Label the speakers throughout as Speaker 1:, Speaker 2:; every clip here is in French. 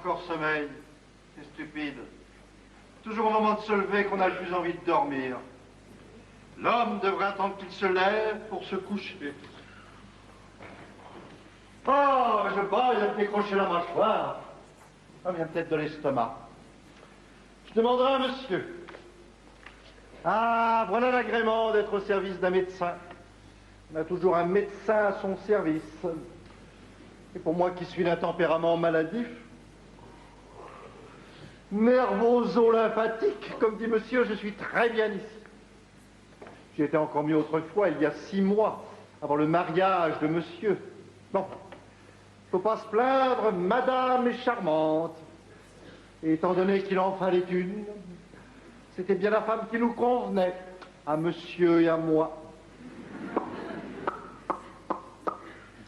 Speaker 1: encore sommeil. C'est stupide. Toujours au moment de se lever qu'on a le plus envie de dormir. L'homme devrait attendre qu'il se lève pour se coucher. Oh, je bats, il a décroché la mâchoire. Ça vient peut-être de l'estomac. Je demanderai à monsieur. Ah, voilà l'agrément d'être au service d'un médecin. On a toujours un médecin à son service. Et pour moi qui suis d'un tempérament maladif, nervoso-lymphatique, comme dit monsieur, je suis très bien ici. J'y étais encore mieux autrefois, il y a 6 mois, avant le mariage de monsieur. Bon, faut pas se plaindre, madame est charmante. Et étant donné qu'il en fallait une, c'était bien la femme qui nous convenait, à monsieur et à moi.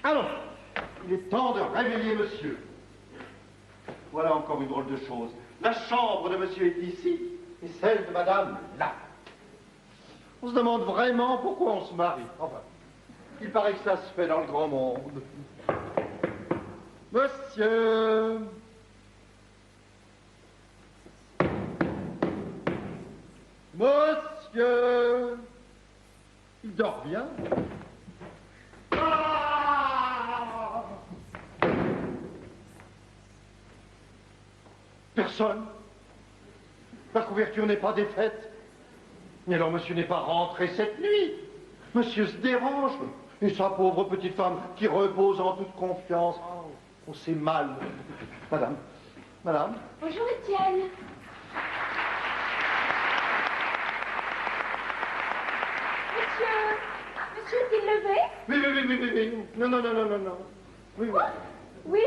Speaker 1: Alors, il est temps de réveiller monsieur. Voilà encore une drôle de chose. La chambre de monsieur est ici, et celle de madame, là. On se demande vraiment pourquoi on se marie. Enfin, il paraît que ça se fait dans le grand monde. Monsieur... Monsieur... Il dort bien. Ah! Personne. La couverture n'est pas défaite. Mais alors monsieur n'est pas rentré cette nuit. Monsieur se dérange. Et sa pauvre petite femme qui repose en toute confiance. Oh, c'est mal. Madame. Madame.
Speaker 2: Bonjour Étienne. Monsieur est-il levé?
Speaker 1: Oui. Non. Oui.
Speaker 2: Quoi? Oui,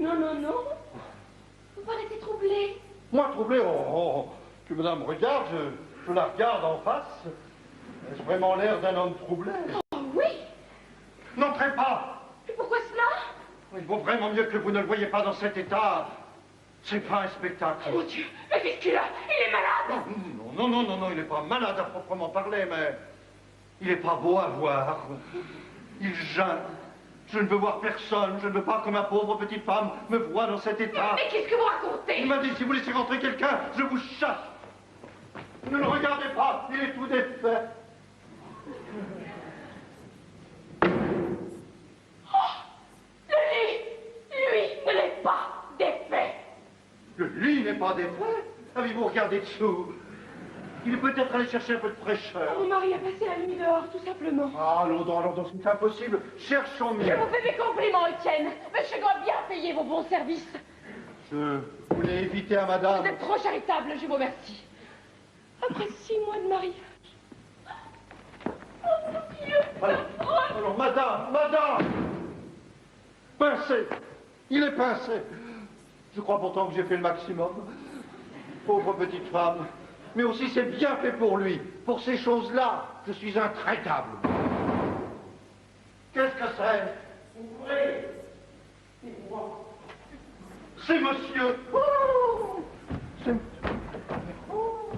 Speaker 2: non. Vous paraissez troublé.
Speaker 1: Moi troublé? Oh. Que madame regarde, je la regarde en face. Ai-je vraiment l'air d'un homme troublé?
Speaker 2: Oh oui.
Speaker 1: N'entrez pas.
Speaker 2: Et pourquoi cela?
Speaker 1: Il vaut vraiment mieux que vous ne le voyez pas dans cet état. C'est pas un spectacle.
Speaker 2: Oh mon Dieu, mais qu'est-ce qu'il a? Il est malade.
Speaker 1: Non, il n'est pas malade à proprement parler, mais il n'est pas beau à voir. Il jeûne. Je ne veux voir personne. Je ne veux pas que ma pauvre petite femme me voie dans cet état.
Speaker 2: Mais qu'est-ce que vous racontez?
Speaker 1: Il m'a dit, si vous laissez rentrer quelqu'un, je vous chasse. Ne le regardez pas, il est tout défait.
Speaker 2: Lui ne l'est pas défait.
Speaker 1: Le lit n'est pas défait. Avez-vous regardé dessous? Il est peut-être allé chercher un peu de fraîcheur.
Speaker 2: Mon mari a passé la nuit dehors, tout simplement.
Speaker 1: Ah, allons donc, c'est impossible. Cherchons mieux.
Speaker 2: Je vous fais mes compliments, Étienne. Monsieur doit bien payer vos bons services.
Speaker 1: Je voulais éviter à madame.
Speaker 2: Vous êtes trop charitable, je vous remercie. Après 6 mois de mariage. Oh mon Dieu.
Speaker 1: Alors, madame. Pincé. Il est pincé. Je crois pourtant que j'ai fait le maximum. Pauvre petite femme. Mais aussi, c'est bien fait pour lui. Pour ces choses-là, je suis intraitable. Qu'est-ce que c'est? Ouvrez. C'est monsieur. Oh, c'est... Oh.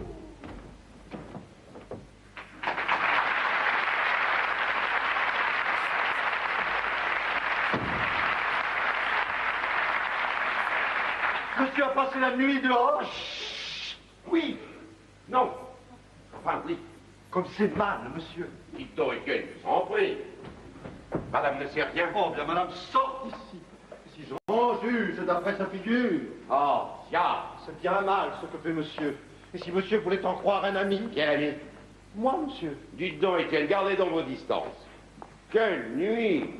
Speaker 1: Monsieur a passé la nuit dehors. Chut. Oui.
Speaker 3: Non. Enfin, oui.
Speaker 1: Comme c'est mal, monsieur.
Speaker 3: Dites donc, Étienne, je vous en prie. Madame ne sait rien.
Speaker 1: Oh, bien, madame, sort d'ici. Si j'en juge d'après sa figure.
Speaker 3: Oh, tiens.
Speaker 1: C'est bien mal ce que fait monsieur. Et si monsieur voulait en croire un ami?
Speaker 3: Quel ami?
Speaker 1: Moi, monsieur.
Speaker 3: Dites donc, Étienne, gardez donc vos distances. Quelle nuit!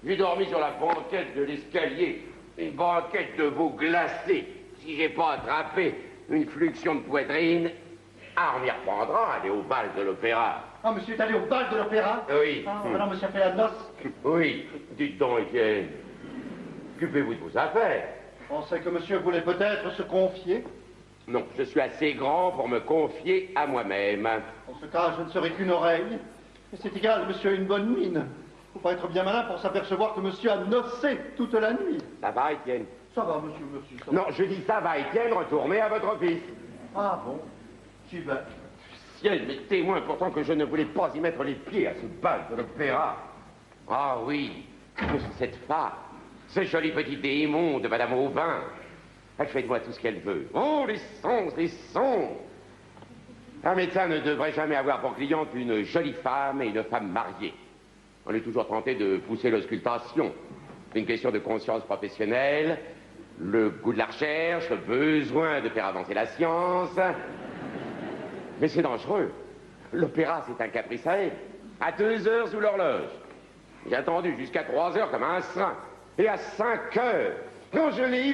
Speaker 3: J'ai dormi sur la banquette de l'escalier. Une banquette de veau glacé. Si j'ai pas attrapé une fluxion de poitrine, on m'y reprendra, aller au bal de l'opéra.
Speaker 1: Ah, monsieur est allé au bal de l'opéra?
Speaker 3: Oui.
Speaker 1: Ah, maintenant, monsieur a fait la noce.
Speaker 3: Oui. Dites donc, Étienne, occupez-vous de vos affaires.
Speaker 1: On sait que monsieur voulait peut-être se confier.
Speaker 3: Non, je suis assez grand pour me confier à moi-même.
Speaker 1: En ce cas, je ne serai qu'une oreille. Mais c'est égal, monsieur a une bonne mine. Faut pas être bien malin pour s'apercevoir que monsieur a nocé toute la nuit.
Speaker 3: Ça va, Étienne?
Speaker 1: Ça va, monsieur, merci. Ça va.
Speaker 3: Non, je dis ça va, Étienne, retournez à votre fils.
Speaker 1: Ah bon? J'y vais.
Speaker 3: Ciel, mais témoin pourtant que je ne voulais pas y mettre les pieds à ce bal de l'opéra. Ah oui, que cette femme, ce joli petit démon de Madame Aubin. Elle fait de moi tout ce qu'elle veut. Oh, les sons, les sons. Un médecin ne devrait jamais avoir pour cliente une jolie femme et une femme mariée. On est toujours tenté de pousser l'auscultation. C'est une question de conscience professionnelle, le goût de la recherche, le besoin de faire avancer la science. Mais c'est dangereux. L'opéra, c'est un caprice à elle. À 2 heures sous l'horloge. J'ai attendu jusqu'à 3 heures comme un saint. Et à 5 heures, quand je l'ai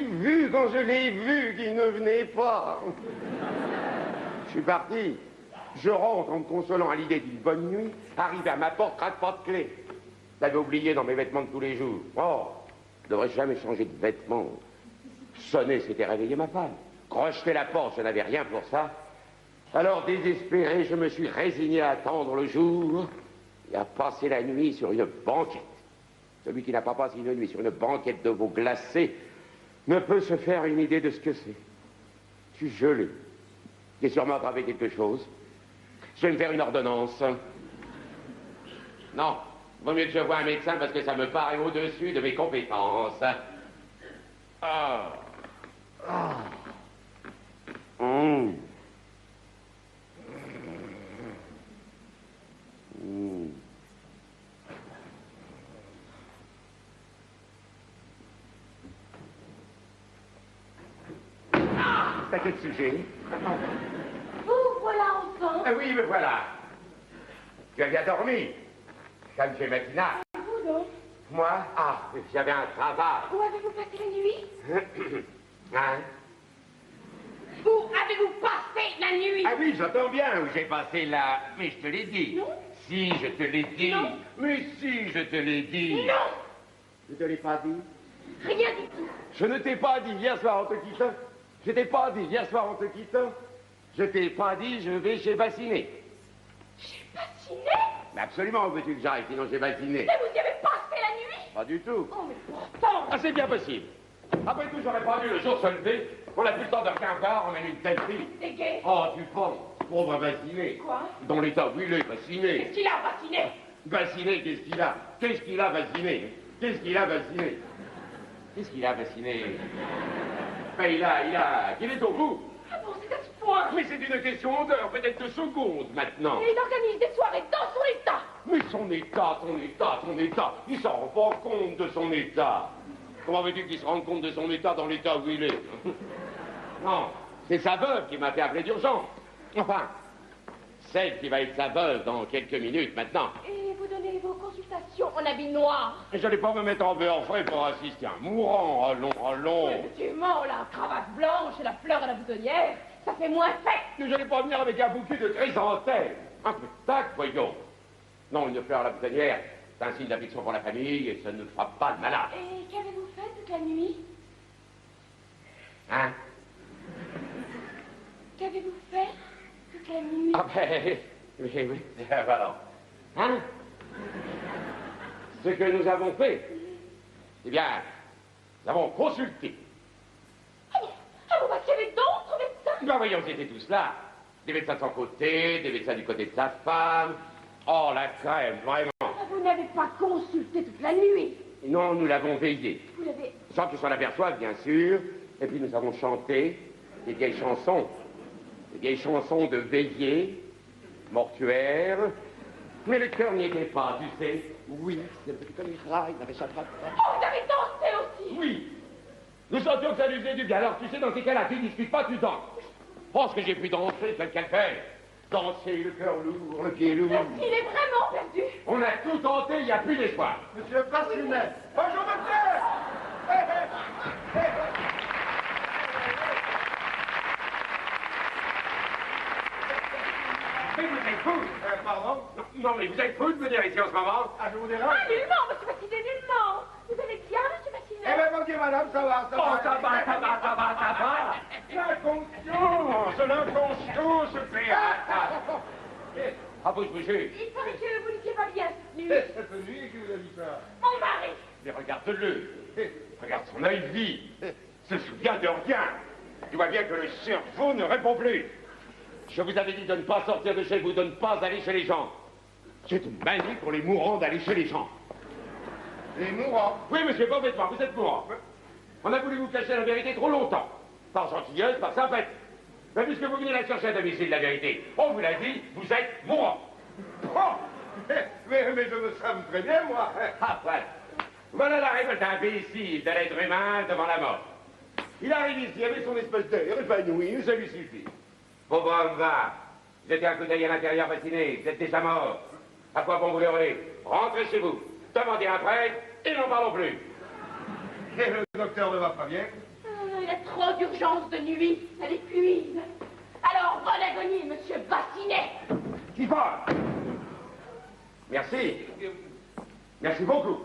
Speaker 3: vu qu'il ne venait pas. Je suis parti. Je rentre en me consolant à l'idée d'une bonne nuit. Arrivé à ma porte, pas de clé. Je l'avais oublié dans mes vêtements de tous les jours. Oh, je ne devrais jamais changer de vêtements. Sonner, c'était réveiller ma femme. Crocheter la porte, je n'avais rien pour ça. Alors, désespéré, je me suis résigné à attendre le jour et à passer la nuit sur une banquette. Celui qui n'a pas passé une nuit sur une banquette de veau glacée ne peut se faire une idée de ce que c'est. Je suis gelé. J'ai sûrement attrapé quelque chose. Je vais me faire une ordonnance. Non, vaut mieux que je voie un médecin parce que ça me paraît au-dessus de mes compétences. Ah. Ah. Mmh. Mmh. C'est à quel sujet?
Speaker 2: Vous voilà enfin.
Speaker 3: Ah oui, me voilà. Tu as bien dormi. Comme j'ai matinal.
Speaker 2: Vous donc?
Speaker 3: Moi? Ah, j'avais un travail.
Speaker 2: Où avez-vous passé la nuit?
Speaker 3: Hein?
Speaker 2: Où avez-vous passé la nuit?
Speaker 3: Ah oui, j'entends bien où j'ai passé là. Mais je te l'ai dit.
Speaker 2: Non.
Speaker 3: Si, je te l'ai dit.
Speaker 2: Non.
Speaker 3: Mais si, je te l'ai dit.
Speaker 2: Non.
Speaker 3: Je te l'ai pas dit?
Speaker 2: Rien du tout.
Speaker 3: Je ne t'ai pas dit hier soir en te quittant. Je t'ai pas dit hier soir en te quittant. Je t'ai pas dit je vais chez Bassinet.
Speaker 2: J'ai vacciné?
Speaker 3: Mais absolument, où veux-tu que j'aille, sinon j'ai Bassinet.
Speaker 2: Mais vous y avez passé la nuit?
Speaker 3: Pas du tout.
Speaker 2: Oh, mais pourtant.
Speaker 3: Ah, c'est bien possible. Après tout, j'aurais pas vu le jour se lever. On n'a plus le temps de rien voir, on a une telle fille.
Speaker 2: C'est gai.
Speaker 3: Oh, tu penses, pauvre Bassinet.
Speaker 2: Quoi?
Speaker 3: Dans l'état où il est, Bassinet.
Speaker 2: Qu'est-ce qu'il a vacciné?
Speaker 3: Bassinet, qu'est-ce qu'il a? Qu'est-ce qu'il a, Bassinet? Qu'est-ce qu'il a, Bassinet? Qu'est-ce qu'il a, Bassinet? Ben, il a... qu'il est au bout.
Speaker 2: Ah bon, c'est à ce point.
Speaker 3: Mais c'est une question d'heure, peut-être de secondes, maintenant.
Speaker 2: Et il organise des soirées dans son état.
Speaker 3: Mais son état, il s'en rend pas compte de son état. Comment veux-tu qu'il se rende compte de son état dans l'état où il est? Non, c'est sa veuve qui m'a fait appeler d'urgence. Enfin, celle qui va être sa veuve dans quelques minutes maintenant.
Speaker 2: Et vous donnez vos consultations en habit noir.
Speaker 3: Je n'allais pas me mettre en beurre frais pour assister à un mourant. Allons.
Speaker 2: Effectivement, la cravate blanche et la fleur à la boutonnière, ça fait moins fête.
Speaker 3: Mais je n'allais pas venir avec un bouquet de chrysanthèmes. Un peu de tact, voyons. Non, une fleur à la boutonnière, c'est un signe d'affection pour la famille et ça ne fera pas de malade.
Speaker 2: Et qu'avez-vous fait toute la nuit?
Speaker 3: Hein?
Speaker 2: Qu'avez-vous fait toute la nuit?
Speaker 3: Ah ben, oui, voilà. Hein? Ce que nous avons fait, eh bien, nous avons consulté.
Speaker 2: Ah bon? Ah bon, parce qu'il y avait d'autres médecins?
Speaker 3: Ben voyons, c'était tous là. Des médecins de son côté, des médecins du côté de sa femme. Oh, la crème, vraiment.
Speaker 2: Ah, vous n'avez pas consulté toute la nuit.
Speaker 3: Non, nous l'avons veillé.
Speaker 2: Vous l'avez...
Speaker 3: Sans qu'il s'en aperçoive, bien sûr. Et puis nous avons chanté des vieilles chansons. Des vieilles chansons de veillée, mortuaire. Mais le cœur n'y était pas, tu sais. Oui, c'est le petit comme il raille, n'avait pas.
Speaker 2: Oh, vous avez dansé aussi.
Speaker 3: Oui. Nous sentions que ça lui faisait du bien. Alors, tu sais, dans ces cas-là, tu discutes pas, tu danses. Oh, ce que j'ai pu danser, c'est qu'elle fait. Danser, le cœur lourd, le pied lourd.
Speaker 2: Il est vraiment perdu.
Speaker 3: On a tout tenté, il n'y a plus d'espoir.
Speaker 1: Monsieur Bassinet.
Speaker 3: Bonjour, monsieur. Mais vous êtes fou.
Speaker 1: Pardon?
Speaker 3: Non, mais vous êtes fou de venir ici en ce moment.
Speaker 1: Ah, je vous dérange?
Speaker 2: Ah, nullement, monsieur Bassinet, nullement. Vous allez bien, monsieur Bassinet?
Speaker 1: Eh bien, mon Dieu, madame, ça va, ça va.
Speaker 3: Oh, ça va. L'inconscience, Ah, vous, je vous jure.
Speaker 2: Il paraît que vous n'étiez pas bien cette nuit.
Speaker 1: C'est lui qui vous a dit ça.
Speaker 2: Mon mari.
Speaker 3: Mais regarde-le. Regarde son œil vide. Se souvient de rien. Tu vois bien que le cerveau ne répond plus. Je vous avais dit de ne pas sortir de chez vous, de ne pas aller chez les gens. C'est une manie pour les mourants d'aller chez les gens.
Speaker 1: Les mourants.
Speaker 3: Oui, monsieur, pas bêtement, vous êtes mourant. On a voulu vous cacher la vérité trop longtemps. par gentilleuse, par sympathie. Mais puisque vous venez la chercher à domicile, la vérité, on vous l'a dit, vous êtes mourant.
Speaker 4: Oh, mais je me sens très bien, moi.
Speaker 3: Ah, voilà. Voilà la révolte imbécile de l'être humain devant la mort. Il arrive ici avec son espèce d'air épanoui, ça lui suffit. Pauvre homme, va. Jetez un coup d'œil à l'intérieur, fasciné, vous êtes déjà mort. À quoi bon vous leurrer? Rentrez chez vous. Demandez un prêtre et n'en parlons plus.
Speaker 4: Et le docteur ne va pas bien?
Speaker 2: Il a trop d'urgence de nuit, ça l'épuise. Alors, bonne agonie, monsieur Bassinet.
Speaker 3: Qui parle? Merci. Merci beaucoup.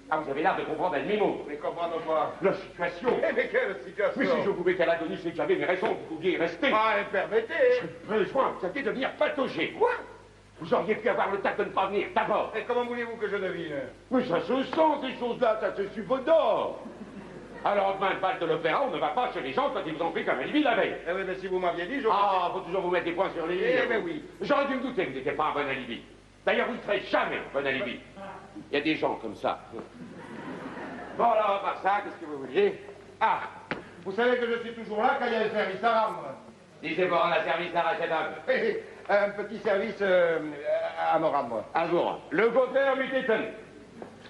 Speaker 3: Ah, vous avez l'air de comprendre un demi-mot.
Speaker 4: Mais comprendre quoi?
Speaker 3: La situation.
Speaker 4: Mais quelle situation?
Speaker 3: Mais si je pouvais qu'à l'agonie, c'est que j'avais mes raisons, vous pouviez y rester.
Speaker 4: Ah, permettez.
Speaker 3: Besoin, vous aviez de venir patauger.
Speaker 4: Quoi?
Speaker 3: Vous auriez pu avoir le tact de ne pas venir, d'abord.
Speaker 4: Et comment voulez-vous que je devine?
Speaker 3: Mais ça se sent, ces choses-là, ça se subodore. Alors, demain, le bal de l'opéra, on ne va pas chez les gens quand ils vous ont pris comme un alibi la veille.
Speaker 4: Eh oui, mais si vous m'aviez dit, je...
Speaker 3: Ah, faut toujours vous mettre des points sur les
Speaker 4: Eh
Speaker 3: lignes.
Speaker 4: ben oui.
Speaker 3: J'aurais dû me douter que vous n'étiez pas un bon alibi. D'ailleurs, vous ne serez jamais un bon alibi. Il y a des gens comme ça. Bon, alors, à part ça, qu'est-ce que vous vouliez?
Speaker 4: Ah, vous savez que je suis toujours là quand il y a un service à rendre.
Speaker 3: Lisez pour rendre la service à Rachel Homme.
Speaker 4: Un petit service à me rendre.
Speaker 3: Un jour, le contraire m'est étonné.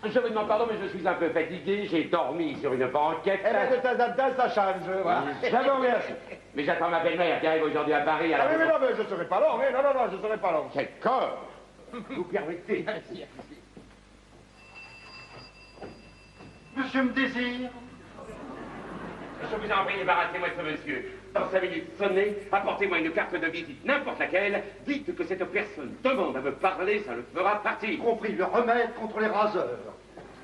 Speaker 3: Je vous demande pardon, mais je suis un peu fatigué, j'ai dormi sur une banquette.
Speaker 4: Eh bien, de temps en temps, ça change, voilà.
Speaker 3: Je vous remercie. Mais j'attends ma belle-mère qui arrive aujourd'hui à Paris.
Speaker 4: Ah oui, mais non, mais je serai pas long, hein. Non, je serai pas long.
Speaker 3: Quel corps! Vous permettez?
Speaker 1: Monsieur me désire.
Speaker 3: Je vous en prie, débarrassez-moi de ce monsieur. Dans 5 minutes sonnées, apportez-moi une carte de visite, n'importe laquelle. Dites que cette personne demande à me parler, ça le fera partir.
Speaker 1: Compris le remède contre les raseurs.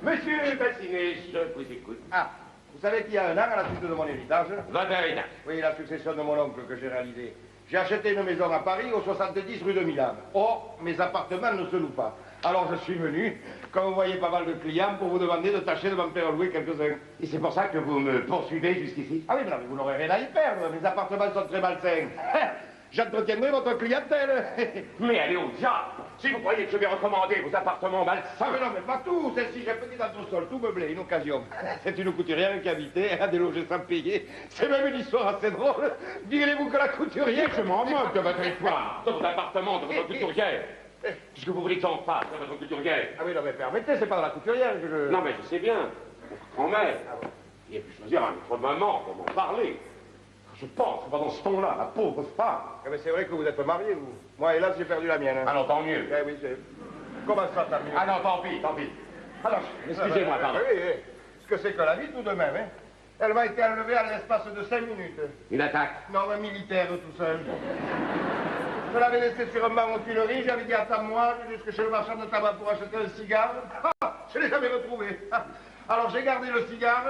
Speaker 3: Monsieur Bassinet, je vous écoute.
Speaker 4: Ah, vous savez qu'il y a un an, à la suite de mon héritage,
Speaker 3: Votre héritage.
Speaker 4: oui, la succession de mon oncle que j'ai réalisée, j'ai acheté une maison à Paris, au 70 rue de Milan. Or, mes appartements ne se louent pas. Alors je suis venu, comme vous voyez pas mal de clients, pour vous demander de tâcher de m'en faire louer quelques-uns.
Speaker 3: Et c'est pour ça que vous me poursuivez jusqu'ici?
Speaker 4: Ah oui, mais non, mais vous n'aurez rien à y perdre, mes appartements sont très malsains. J'entretiendrai votre clientèle.
Speaker 3: Mais allez au diable! Si vous croyez que je vais recommander vos appartements
Speaker 4: Ah
Speaker 3: malsains...
Speaker 4: mais non, mais pas tout. Celle-ci, j'ai un petit entresol, tout meublé, une occasion. C'est une couturière qui habitait, elle a délogé sans payer. C'est même une histoire assez drôle. Direz-vous que la couturière...
Speaker 3: Je m'en moque de votre histoire, de votre appartement, de votre couturière. Qu'est-ce que vous voulez que j'en fasse de votre couturière?
Speaker 4: Ah oui, non, mais permettez, c'est pas de la couturière que je...
Speaker 3: Non, mais je sais bien. Votre grand-mère. Il a pu choisir un autre moment pour m'en parler. Je pense que pendant ce temps-là, la pauvre femme...
Speaker 4: Ah mais c'est vrai que vous êtes marié, vous. Moi, hélas, j'ai perdu la mienne.
Speaker 3: Ah non, tant mieux.
Speaker 4: Eh oui, c'est... Comment ça, tant mieux?
Speaker 3: Ah non, tant pis, tant pis. Alors, excusez-moi, pardon.
Speaker 4: Oui, oui. Ce que c'est que la vie, tout de même, hein. Elle m'a été enlevée à l'espace de 5 minutes.
Speaker 3: Une attaque.
Speaker 4: Non, un militaire, tout seul. Je l'avais laissé sur un banc aux Tuileries, j'avais dit attends-moi, jusque chez le marchand de tabac pour acheter un cigare. Ah, je ne l'ai jamais retrouvé. Ah, alors j'ai gardé le cigare,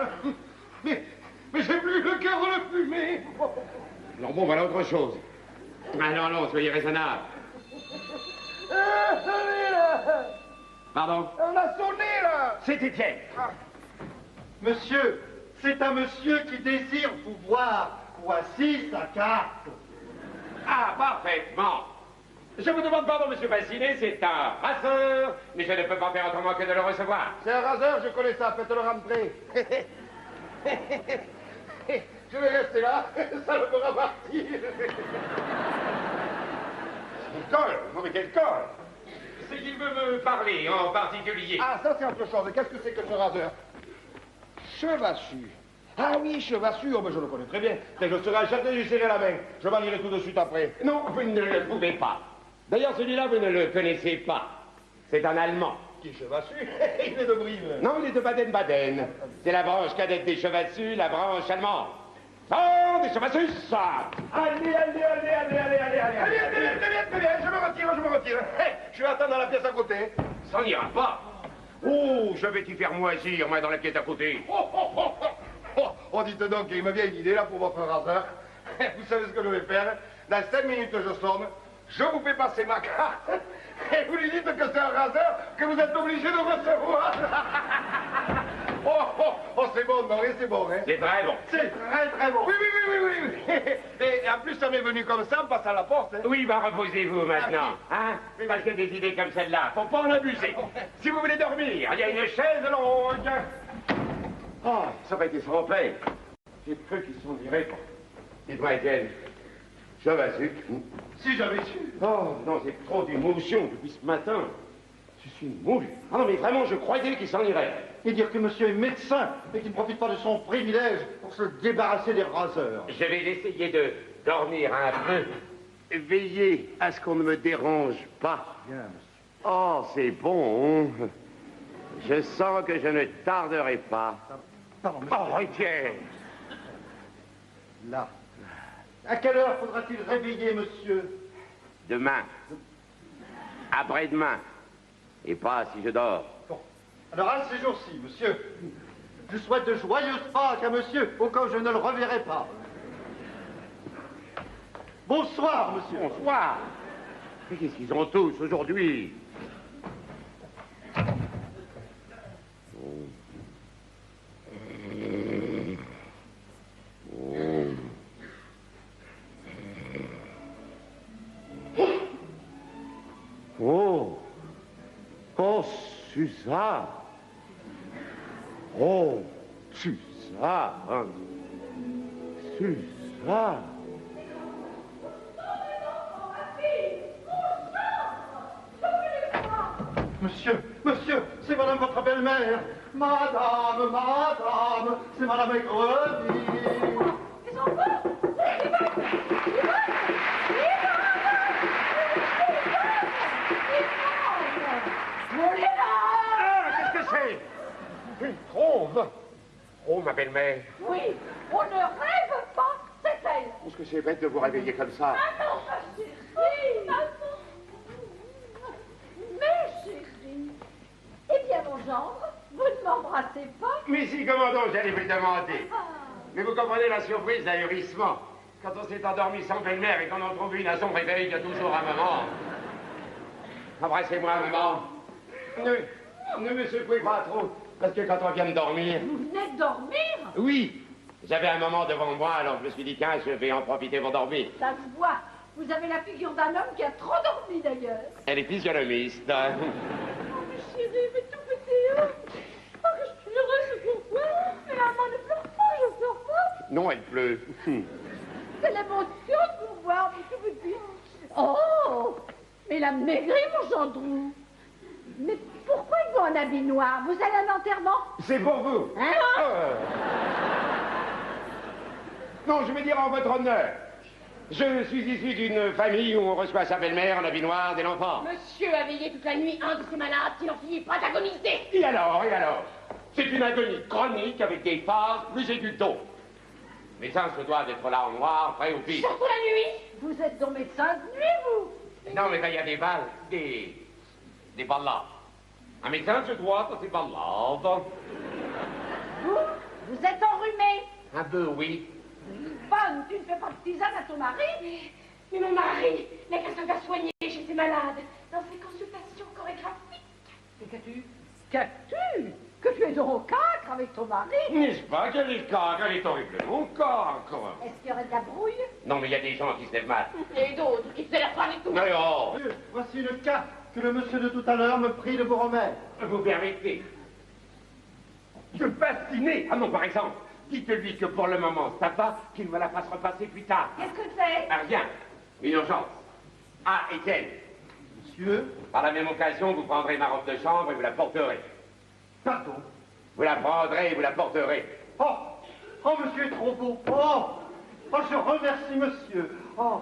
Speaker 4: mais j'ai plus le cœur de le fumer.
Speaker 3: Alors bon, voilà autre chose. Ah non, non, soyez raisonnable.
Speaker 4: Allez là!
Speaker 3: Pardon?
Speaker 4: On a sonné là!
Speaker 3: C'est Étienne.
Speaker 4: Ah.
Speaker 1: Monsieur, c'est un monsieur qui désire vous voir. Voici sa carte.
Speaker 3: Ah, parfaitement. Je vous demande pardon, monsieur Bassinet, c'est un raseur, mais je ne peux pas faire autrement que de le recevoir.
Speaker 4: C'est un raseur, je connais ça, faites-le rentrer. Je vais rester là, ça le fera partir.
Speaker 3: Quel col, mauvais quel col. C'est qu'il veut me parler en particulier.
Speaker 4: Ah, ça c'est autre chose. Qu'est-ce que c'est que ce raseur? Chevassu. Ah oui, Chevassu, oh, ben, je le connais très bien. Dès que je serai à Château, je serrai la main. Je m'en irai tout de suite après.
Speaker 3: Non, vous ne le trouvez pas. D'ailleurs, celui-là, vous ne le connaissez pas. C'est un Allemand.
Speaker 4: Qui est Chevassu? Il est de Brive.
Speaker 3: Non, il est de Baden-Baden. C'est la branche cadette des Chevassus, la branche allemande. Oh, des Chevassus, ça!
Speaker 4: Allez, très bien, je me retire. Je vais attendre dans la pièce à côté.
Speaker 3: Ça n'ira pas. Oh, je vais t'y faire moisir, moi, dans la pièce à côté.
Speaker 4: Oh, dites donc, il me vient une idée là pour votre raseur. Vous savez ce que je vais faire? Dans 5 minutes, je sonne. Je vous fais passer ma carte. Et vous lui dites que c'est un raseur que vous êtes obligé de recevoir. Oh, c'est bon, non, c'est bon, hein?
Speaker 3: C'est très bon.
Speaker 4: C'est très bon. Oui. Et en plus, ça m'est venu comme ça, en passant à la porte. Hein?
Speaker 3: Oui, bah reposez-vous maintenant, hein? Parce que des idées comme celle-là, faut pas en abuser. Si vous voulez dormir, il y a une chaise longue. Oh, ça va être sans paix. J'ai cru qu'ils sont virés Dites-moi, Étienne, ça va, sucre?
Speaker 1: Si j'avais su.
Speaker 3: Oh, non, c'est trop d'émotion depuis ce matin. Je suis moulu. Ah non, mais vraiment, je croyais qu'il s'en irait.
Speaker 1: Et dire que monsieur est médecin et qu'il ne profite pas de son privilège pour se débarrasser des raseurs.
Speaker 3: Je vais essayer de dormir un peu. Veillez à ce qu'on ne me dérange pas.
Speaker 1: Bien, monsieur.
Speaker 3: Oh, c'est bon. Je sens que je ne tarderai pas.
Speaker 1: Pardon, monsieur.
Speaker 3: Oh, Étienne!
Speaker 1: Là. À quelle heure faudra-t-il réveiller, monsieur?
Speaker 3: Demain. Après-demain. Et pas si je dors.
Speaker 1: Bon. Alors, à ces jours-ci, monsieur, je souhaite de joyeuses Pâques à monsieur, au cas où je ne le reverrai pas. Bonsoir, monsieur.
Speaker 3: Bonsoir. Mais qu'est-ce qu'ils ont tous aujourd'hui? Oh! Oh, Suzanne! Oh, Suzanne! Suzanne!
Speaker 1: Monsieur, c'est madame votre belle-mère. Madame, c'est madame Aigreville.
Speaker 2: Les enfants!
Speaker 3: Qu'est-ce que c'est? Une trombe! Oh, ma belle-mère!
Speaker 2: Oui, on ne rêve pas, c'est elle.
Speaker 3: Est-ce que c'est bête de vous réveiller comme ça?
Speaker 2: Maman, ma chérie, maman. Mais chérie, eh bien mon gendre, vous ne m'embrassez pas?
Speaker 3: Mais si, comment donc, j'allais vous le demander. Mais vous comprenez la surprise, l'ahurissement. Quand on s'est endormi sans belle-mère et qu'on en trouve une à son réveil, il y a toujours un moment. Embrassez-moi, maman. Ne me secouez pas trop, parce que quand on vient de dormir...
Speaker 2: Vous venez de dormir?
Speaker 3: Oui, j'avais un moment devant moi, alors je me suis dit, tiens, je vais en profiter pour dormir.
Speaker 2: Ça se voit. Vous avez la figure d'un homme qui a trop dormi d'ailleurs.
Speaker 3: Elle est physionomiste.
Speaker 2: Oh, mais chérie, mais tout petit. Oh, que je suis heureuse pour toi. Mais maman, ne pleure pas, je pleure pas.
Speaker 3: Non, elle pleut.
Speaker 2: C'est l'émotion de vous voir, mais tout petit. Oh, mais il a maigri, mon gendron. Mais pourquoi êtes-vous en habit noir? Vous allez à l'enterrement?
Speaker 3: C'est pour vous.
Speaker 2: Hein?
Speaker 3: Non, je veux dire en votre honneur. Je suis issu d'une famille où on reçoit sa belle-mère en habit noir dès l'enfant.
Speaker 2: Monsieur a veillé toute la nuit, un de ses malades qui n'en finit pas d'agoniser.
Speaker 3: Et alors? C'est une agonie chronique avec des phases plus aiguës que d'autres. Les médecins se doivent d'être là en noir, prêts au pire.
Speaker 2: Surtout la nuit. Vous êtes donc médecin de nuit, vous?
Speaker 3: Non, mais il y a des balles, des ballades. Un médecin se doit à ses ballades.
Speaker 2: Vous êtes enrhumé.
Speaker 3: Un peu, oui.
Speaker 2: Bonne, tu ne fais pas de tisane à ton mari? Mais mon mari n'a qu'à se faire soigner chez ses malades, dans ses consultations chorégraphiques. Et qu'as-tu? Que tu es donc au cacre avec ton mari?
Speaker 3: N'est-ce pas qu'elle est cacre? Elle est horriblement cacre.
Speaker 2: Est-ce qu'il y aurait de la brouille?
Speaker 3: Non, mais il y a des gens qui se lèvent mal.
Speaker 2: Et d'autres qui se la pas et tout.
Speaker 3: Mais oh!
Speaker 1: Monsieur, voici le cas que le monsieur de tout à l'heure me prie de vous remettre.
Speaker 3: Vous permettez? Je fasciné. Ah non, par exemple, dites-lui que pour le moment, ça va, qu'il me la fasse repasser plus tard.
Speaker 2: Qu'est-ce que c'est?
Speaker 3: Ah, rien. Une urgence. Ah, Étienne,
Speaker 1: Monsieur,
Speaker 3: par la même occasion, vous prendrez ma robe de chambre et vous la porterez.
Speaker 1: pardon.
Speaker 3: Vous la prendrez et vous la porterez.
Speaker 1: Oh, monsieur est trop beau. Oh, je remercie monsieur. Oh,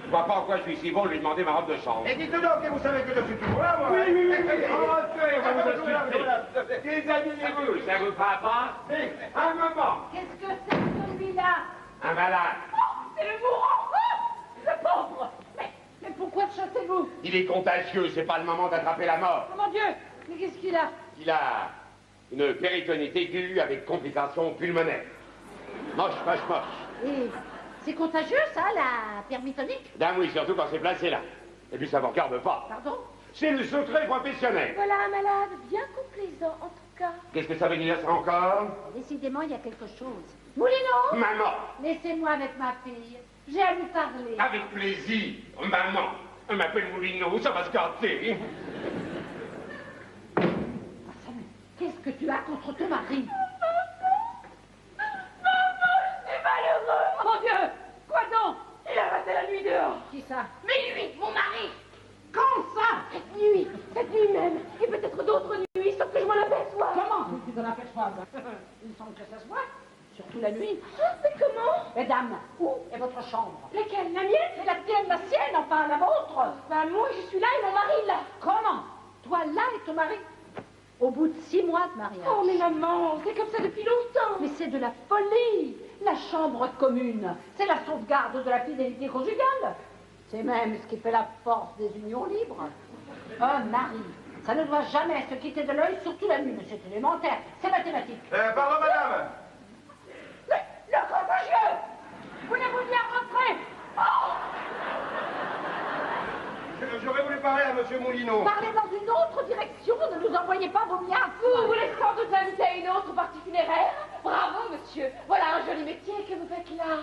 Speaker 3: Je vois pas en quoi je suis si beau de lui demander ma robe de chambre.
Speaker 4: Et dites donc que vous savez que je suis tout là, moi.
Speaker 3: Oui.
Speaker 4: Entrez, on va vous insulter.
Speaker 3: Déshabillez-vous, ça vous fera pas? Un moment.
Speaker 2: Qu'est-ce que c'est que celui-là?
Speaker 3: Un malade.
Speaker 2: Oh, c'est le mourant! Oh, le pauvre! Mais pourquoi le chassez-vous?
Speaker 3: Il est contagieux, c'est pas le moment d'attraper la mort.
Speaker 2: Oh mon Dieu! Mais qu'est-ce qu'il a?
Speaker 3: Il a une péritonite aiguë avec complications pulmonaires. Moche.
Speaker 2: Et c'est contagieux, ça, la permitonique?
Speaker 3: Ben oui, surtout quand c'est placé là. Et puis ça ne vous regarde pas.
Speaker 2: Pardon?
Speaker 3: C'est le secret professionnel.
Speaker 2: Voilà un malade bien complaisant, en tout cas.
Speaker 3: Qu'est-ce que ça veut dire ça encore?
Speaker 2: Décidément, il y a quelque chose. Moulineau!
Speaker 3: Maman.
Speaker 2: Laissez-moi avec ma fille. J'ai à lui parler.
Speaker 3: Avec plaisir. Maman. Elle m'appelle Moulineau, ça va se gâter.
Speaker 2: Qu'est-ce que tu as contre ton mari?
Speaker 5: Maman, je suis malheureux.
Speaker 2: Mon Dieu, robe. Il me semble que ça se voit, surtout la nuit. Mais comment? Mesdames, où est votre chambre? Laquelle? La mienne? C'est la tienne, la sienne, enfin la vôtre. Ben moi, je suis là et mon mari là. Comment? Toi là et ton mari? Au bout de 6 mois de mariage. Oh mais maman, c'est comme ça depuis longtemps. Mais c'est de la folie. La chambre commune, c'est la sauvegarde de la fidélité conjugale. C'est même ce qui fait la force des unions libres. Un mari, ça ne doit jamais se quitter de l'œil, surtout la nuit, mais c'est élémentaire, c'est mathématique.
Speaker 4: Pardon, madame.
Speaker 2: Le contagieux! Voulez-vous bien rentrer? Oh!
Speaker 4: J'aurais voulu parler à monsieur Moulineau.
Speaker 2: Parlez dans une autre direction, ne nous envoyez pas vos miasmes. Vous voulez sans doute inviter à une autre partie funéraire? Bravo, monsieur. Voilà un joli métier que vous faites là.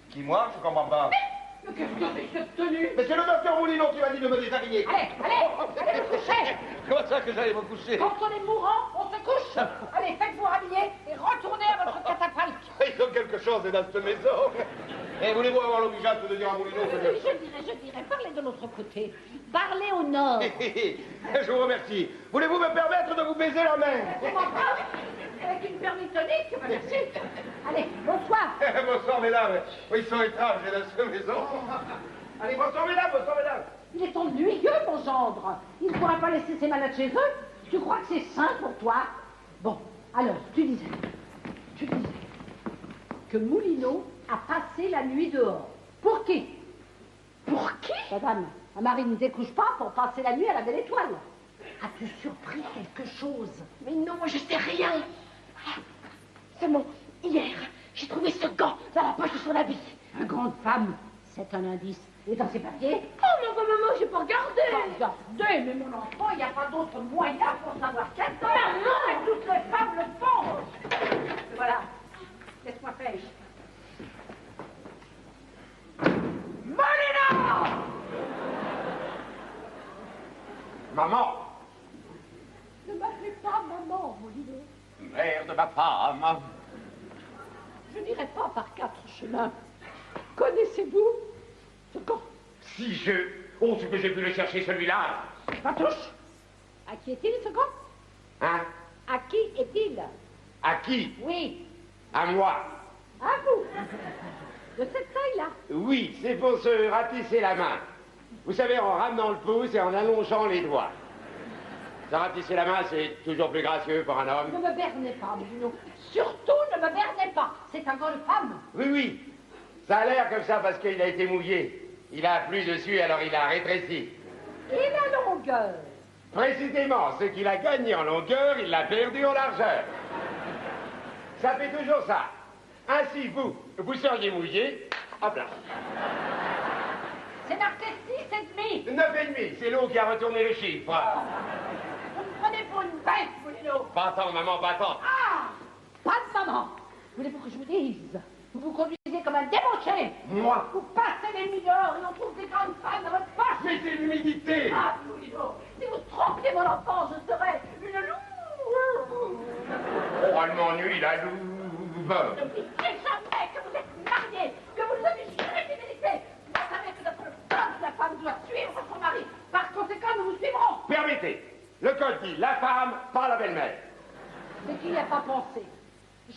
Speaker 4: Qui, moi? Je comprends pas.
Speaker 2: Mais qu'est-ce que c'est que cette tenue?
Speaker 4: Mais c'est le docteur Moulineau qui m'a dit de me déshabiller.
Speaker 2: Allez vous coucher.
Speaker 4: Comment ça que j'allais me coucher?
Speaker 2: Quand on est mourant, on se couche. Allez, faites-vous rhabiller et retournez à votre catafalque.
Speaker 4: Ils ont quelque chose dans cette maison. Et voulez-vous avoir l'obligeance de dire à Moulineau que
Speaker 2: Je dirais, parlez de l'autre côté. Parlez au nord.
Speaker 4: Je vous remercie. Voulez-vous me permettre de vous baiser la main?
Speaker 2: Comment pas? Avec une permis tonique, merci. Allez, bonsoir.
Speaker 4: Bonsoir, mesdames. Oui, ils sont étranges dans cette maison. Allez, bonsoir, mesdames, bonsoir, mesdames.
Speaker 2: Il est ennuyeux, mon gendre. Il ne pourra pas laisser ses malades chez eux. Tu crois que c'est sain pour toi? Bon, alors, tu disais que Moulineau a passé la nuit dehors. Pour qui? Pour qui? Madame, un mari ne découche pas pour passer la nuit à la Belle Étoile. As-tu surpris quelque chose? Mais non, je sais rien. Seulement, hier, j'ai trouvé ce gant dans la poche de son habit. Un gant de femme, c'est un indice. Et dans ses papiers? Oh, mais enfin, maman, j'ai pas regardé. Pas regardé, mais mon enfant, il n'y a pas d'autre moyen pour savoir quel temps. Maman, toutes les femmes le font. Voilà, laisse-moi faire. Molina!
Speaker 3: Maman!
Speaker 2: Ne m'appelez pas maman, Moulineau.
Speaker 3: Mère de ma femme!
Speaker 2: Je n'irai pas par 4 chemins. Connaissez-vous ce camp?
Speaker 3: Si je... Oh, ce que j'ai pu le chercher, celui-là!
Speaker 2: Patouche, à qui est-il ce camp?
Speaker 3: Hein?
Speaker 2: À qui est-il?
Speaker 3: À qui?
Speaker 2: Oui,
Speaker 3: À moi!
Speaker 2: à vous. De cette taille-là.
Speaker 3: Oui, c'est pour se ratisser la main. Vous savez, en ramenant le pouce et en allongeant les doigts. Se ratisser la main, c'est toujours plus gracieux pour un
Speaker 2: Ne
Speaker 3: homme.
Speaker 2: me bernez pas, Moulineau. Surtout, ne me bernez pas. C'est un gant de femme.
Speaker 3: Oui, oui. Ça a l'air comme ça parce qu'il a été mouillé. Il a plu dessus, alors il a rétréci.
Speaker 2: Et la longueur?
Speaker 3: Précisément, ce qu'il a gagné en longueur, il l'a perdu en largeur. Ça fait toujours ça. Ainsi, vous seriez mouillé, hop là.
Speaker 2: C'est marqué 6,5.
Speaker 3: 9,5, c'est l'eau qui a retourné les chiffres.
Speaker 2: Vous me prenez pour une bête, Moulineau.
Speaker 3: Pas tant, maman, pas tant.
Speaker 2: Ah! Pas de maman. Voulez-vous que je vous dise? Vous vous conduisez comme un débauché.
Speaker 3: Moi?
Speaker 2: Vous passez les nuits dehors et on trouve des grandes femmes dans votre poche.
Speaker 3: Mais c'est l'humidité.
Speaker 2: Ah, Moulineau, si vous trompiez mon enfant, je serais une louve.
Speaker 3: Oh, elle m'ennuie, la louve.
Speaker 2: N'oubliez jamais que vous êtes mariés, que vous nous avez juré fidélité. Vous savez que notre code de la femme doit suivre son mari. Par conséquent, nous vous suivrons.
Speaker 3: Permettez. Le code dit la femme, pas la belle-mère.
Speaker 2: Mais qui n'y a pas pensé?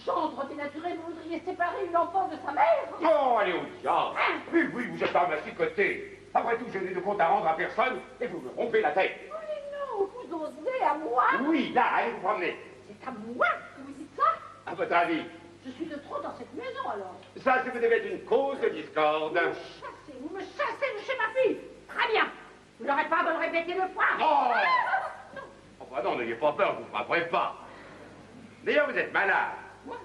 Speaker 2: Gendre dénaturé, vous voudriez séparer une enfant de sa mère?
Speaker 3: Oh, allez au diable. Oui, oui, vous êtes à massicoter. Après tout, je n'ai de compte à rendre à personne et vous me rompez la tête.
Speaker 2: Moulineau, vous osez à moi?
Speaker 3: Oui, là, allez vous promener.
Speaker 2: C'est à moi que vous dites ça?
Speaker 3: À votre avis,
Speaker 2: Je suis de trop dans cette maison alors.
Speaker 3: ça, c'est vous devez être une cause de discorde.
Speaker 2: Vous me chassez de chez ma fille. Très bien. Vous n'aurez pas à me le répéter 2 fois.
Speaker 3: Oh!
Speaker 2: Non.
Speaker 3: Oh, bah non, n'ayez pas peur, je vous frapperai pas. D'ailleurs, vous êtes malade.
Speaker 2: Moi,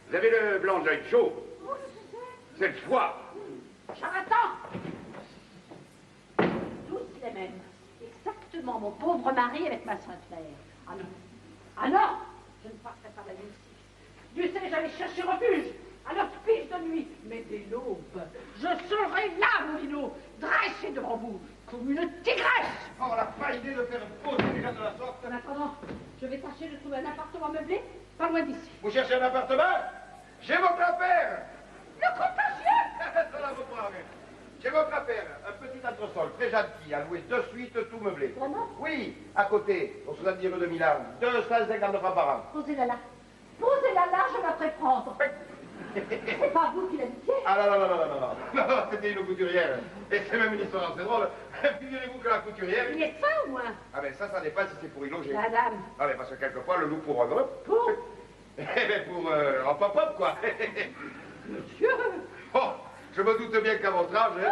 Speaker 3: Vous avez le blanc de l'œil chaud.
Speaker 2: moi, je sais.
Speaker 3: C'est le foie.
Speaker 2: Charlatan. Tous les mêmes. Exactement mon pauvre mari avec ma Sainte-Mère. Ah non. Ah non. Je ne passerai pas la nuit ici. Dieu sait, j'allais chercher refuge à l'hospice de nuit. Mais dès l'aube, je serai là, Moulineau, dressé devant vous, comme une tigresse.
Speaker 4: Oh, on n'a pas idée de faire poser les gens de la sorte.
Speaker 2: En attendant, je vais tâcher de trouver un appartement meublé, pas loin d'ici.
Speaker 4: Vous cherchez un appartement? J'ai votre affaire.
Speaker 2: Le contagieux!
Speaker 4: Ça là, vous croirez. J'ai votre affaire. Un petit entresol très gentil, à louer de suite, tout meublé.
Speaker 2: Vraiment?
Speaker 4: Oui, à côté, au 70 rue de Milan. 250 francs par an.
Speaker 2: Posez-la là. Posez C'est pas vous qui l'habitiez?
Speaker 4: Ah non, non, non, non, non, non, non, c'était une couturière. Et c'est même une histoire assez drôle. Figurez-vous que la couturière...
Speaker 2: Il est fin ou moins?
Speaker 4: Ah ben ça dépend si c'est pour y loger.
Speaker 2: Madame.
Speaker 4: Ah ben parce que quelquefois, le loup pour un hop.
Speaker 2: Pour?
Speaker 4: Eh ben pour un pop-up, quoi.
Speaker 2: Monsieur.
Speaker 4: Oh, je me doute bien qu'à votre âge... Hein.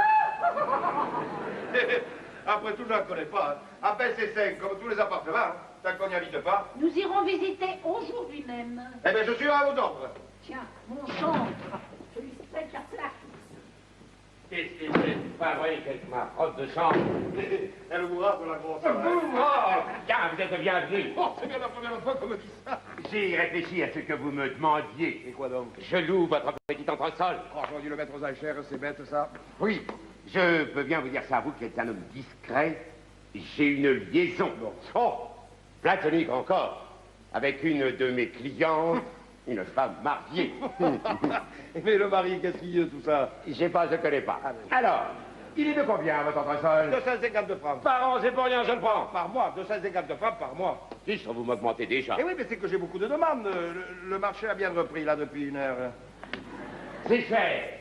Speaker 4: Après tout, je ne la connais pas. Hein. À peine c'est 5, comme tous les appartements, hein, tant qu'on n'y habite pas.
Speaker 2: Nous irons visiter aujourd'hui même.
Speaker 4: Eh bien, je suis à vos ordres.
Speaker 2: Tiens, mon chantre. Je lui cède la place.
Speaker 3: Qu'est-ce que c'est pas vrai avec ma robe de chambre?
Speaker 4: Elle vous rate, la grosse.
Speaker 3: Oh, tiens, vous êtes bienvenue.
Speaker 4: Oh, c'est bien la première fois qu'on me dit ça.
Speaker 3: J'ai réfléchi à ce que vous me demandiez.
Speaker 4: Et quoi donc?
Speaker 3: Je loue votre petit entresol.
Speaker 4: Oh, j'aurais dû le mettre aux enchères, c'est bête, ça.
Speaker 3: Oui, je peux bien vous dire ça à vous qui êtes un homme discret. J'ai une liaison. Oh, platonique encore, avec une de mes clientes, une femme mariée.
Speaker 4: Mais le mari, qu'est-ce qu'il y a, tout ça?
Speaker 3: Je sais pas, je connais pas. Alors, il est de combien, votre entresol?
Speaker 4: 250 francs.
Speaker 3: Par an, c'est pour rien, je le prends.
Speaker 4: Par mois, 250 francs par mois.
Speaker 3: Si, vous m'augmentez déjà.
Speaker 4: Eh oui, mais c'est que j'ai beaucoup de demandes. Le marché a bien repris, là, depuis une heure.
Speaker 3: C'est cher.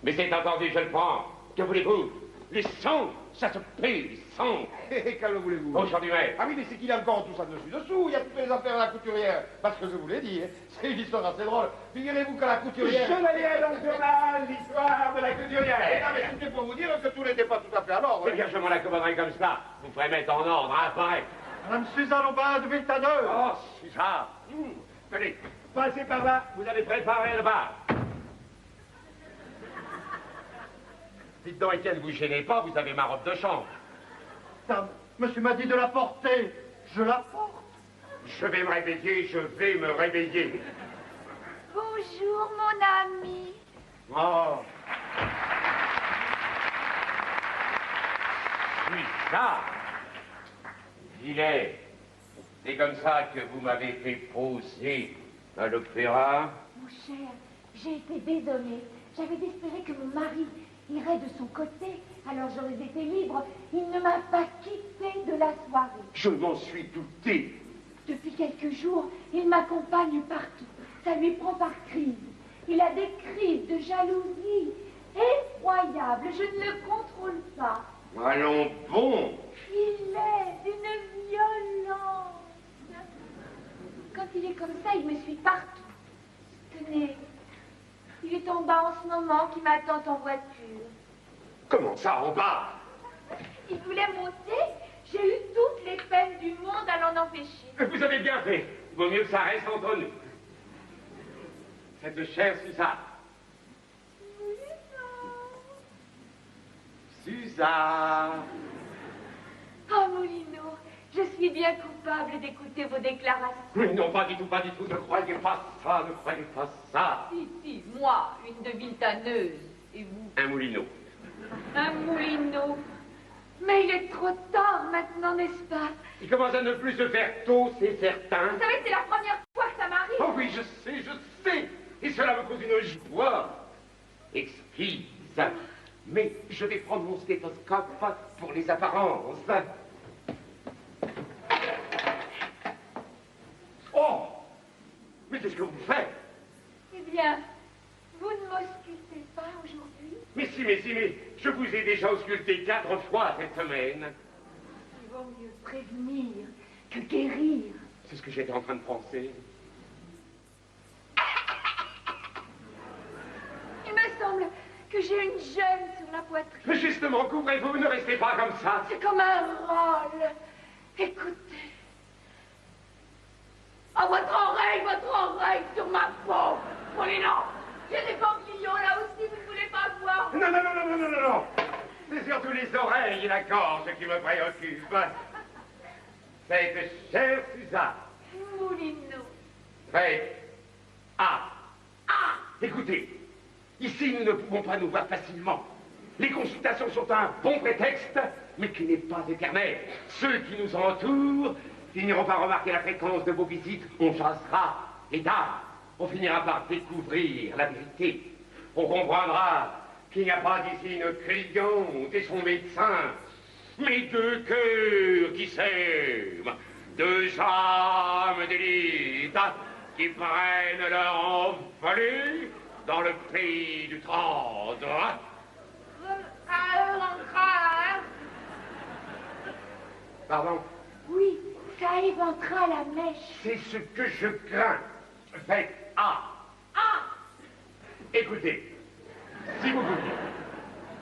Speaker 3: Mais c'est entendu, je le prends. Que voulez-vous? Les sangs, ça se paye, les sangs.
Speaker 4: Hé, qu'en voulez-vous?
Speaker 3: Aujourd'hui même.
Speaker 4: Ah oui, mais c'est qu'il y a encore tout ça dessus-dessous. Il y a toutes les affaires à la couturière. Parce que je vous l'ai dit, hein, c'est une histoire assez drôle. Figurez-vous que la couturière...
Speaker 3: Chevalier dans le journal, l'histoire de la
Speaker 4: Eh
Speaker 3: couturière.
Speaker 4: non, mais c'était pour vous dire que tout n'était pas tout à fait à l'ordre.
Speaker 3: Eh bien, je m'en accommoderai comme ça. Vous ferez mettre en ordre, hein, pareil.
Speaker 1: Madame Suzanne Aubin de Viltaneux.
Speaker 3: Oh, c'est ça. Tenez, passez par là, vous allez préparer le bar. Dites donc, Étienne, vous gênez pas, vous avez ma robe de chambre.
Speaker 1: Madame, monsieur m'a dit de la porter. Je la porte.
Speaker 3: Je vais me réveiller, je vais me réveiller.
Speaker 2: Bonjour, mon ami.
Speaker 3: Oh. Oui, ça. Gilet, c'est comme ça que vous m'avez fait poser à l'opéra.
Speaker 2: Mon cher, j'ai été désolée. J'avais espéré que mon mari irait de son côté, alors j'aurais été libre. Il ne m'a pas quittée de la soirée.
Speaker 3: Je m'en suis douté.
Speaker 2: Depuis quelques jours, il m'accompagne partout. Ça lui prend par crise. Il a des crises de jalousie effroyables. Je ne le contrôle pas.
Speaker 3: Allons bon.
Speaker 2: Il est d'une violence. Quand il est comme ça, il me suit partout. Tenez, il est en bas en ce moment qui m'attend en voiture.
Speaker 3: Comment ça, en bas?
Speaker 2: Il voulait monter. J'ai eu toutes les peines du monde à l'en empêcher.
Speaker 3: Vous avez bien fait. Vaut mieux que ça reste entre nous. Cette chère Suzanne. Suzanne.
Speaker 2: Oh, Moulineau, je suis bien coupable d'écouter vos déclarations.
Speaker 3: Mais non, pas du tout, pas du tout. Ne croyez pas ça, ne croyez pas ça.
Speaker 2: Si, moi, une de Viltaneuse. Et vous?
Speaker 3: Un moulineau.
Speaker 2: Un Moulineau. Mais il est trop tard maintenant, n'est-ce pas?
Speaker 3: Il commence à ne plus se faire tôt, c'est certain.
Speaker 2: Vous savez que c'est la première fois que ça m'arrive.
Speaker 3: Oh oui, je sais. Et cela me cause une joie exquise. Mais je vais prendre mon stéthoscope pour les apparences. Oh! Mais qu'est-ce que vous faites?
Speaker 2: Eh bien, vous ne m'auscultez pas aujourd'hui?
Speaker 3: Mais si, je vous ai déjà ausculté 4 fois cette semaine.
Speaker 2: Il vaut mieux prévenir que guérir.
Speaker 3: C'est ce que j'étais en train de penser.
Speaker 2: Il me semble que j'ai une gêne sur la poitrine.
Speaker 3: Mais justement, couvrez-vous, ne restez pas comme ça.
Speaker 2: C'est comme un rôle. Écoutez. Ah, votre oreille sur ma peau. Paulina, j'ai des ganglions là aussi, vous ne voulez pas voir?
Speaker 3: Non. C'est surtout les oreilles et la gorge qui me préoccupent. Cette chère Suzanne.
Speaker 2: Moulineau.
Speaker 3: Prête. Écoutez, ici nous ne pouvons pas nous voir facilement. Les consultations sont un bon prétexte, mais qui n'est pas éternel. Ceux qui nous entourent finiront par remarquer la fréquence de vos visites. On chassera les dames. On finira par découvrir la vérité. On comprendra qu'il n'y a pas d'ici une cliente et son médecin, mais 2 cœurs qui s'aiment, 2 âmes d'élite qui prennent leur envolée dans le pays du 30. Hein? Pardon?
Speaker 2: Oui, ça éventera la mèche.
Speaker 3: C'est ce que je crains. Faites A. Écoutez, si vous voulez,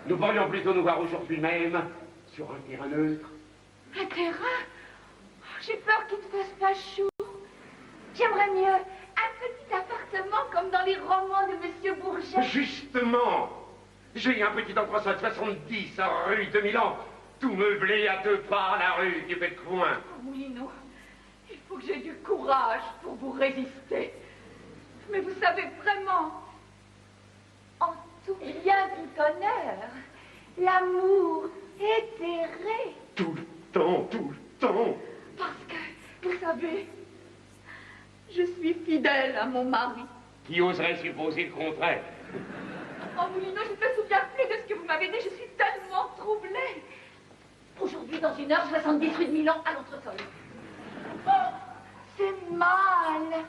Speaker 3: nous pourrions plutôt nous voir aujourd'hui même sur un terrain neutre.
Speaker 2: Un terrain? J'ai peur qu'il ne fasse pas chaud. J'aimerais mieux un petit appartement comme dans les romans de Monsieur Bourget.
Speaker 3: Justement, j'ai un petit endroit 70 rue de Milan, tout meublé à 2 pas à la rue qui fait de coin.
Speaker 2: Oh, Moulineau, il faut que j'ai du courage pour vous résister. Mais vous savez vraiment, en tout bien, tout honneur, l'amour est erré.
Speaker 3: Tout le temps, tout le temps.
Speaker 2: Parce que, vous savez, je suis fidèle à mon mari.
Speaker 3: Qui oserait supposer le contraire?
Speaker 2: Oh, Moulineau, je ne me souviens plus de ce que vous m'avez dit, je suis tellement troublée. Aujourd'hui, dans 1 heure, 70 rue de Milan, à l'entresol. Oh, c'est mal.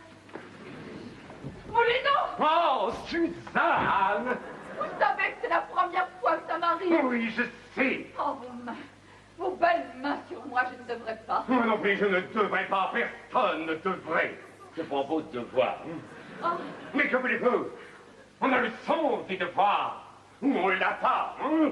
Speaker 2: Moulineau!
Speaker 3: Oh, Suzanne!
Speaker 2: Vous savez que c'est la première fois que ça m'arrive.
Speaker 3: Oui, je sais.
Speaker 2: Oh, vos mains, vos belles mains sur moi, je ne devrais pas.
Speaker 3: Moi non plus, je ne devrais pas, personne ne devrait. C'est pas beau de devoir.
Speaker 2: Oh,
Speaker 3: Mais que voulez-vous? On a le son du devoir, ou on l'a pas, hein?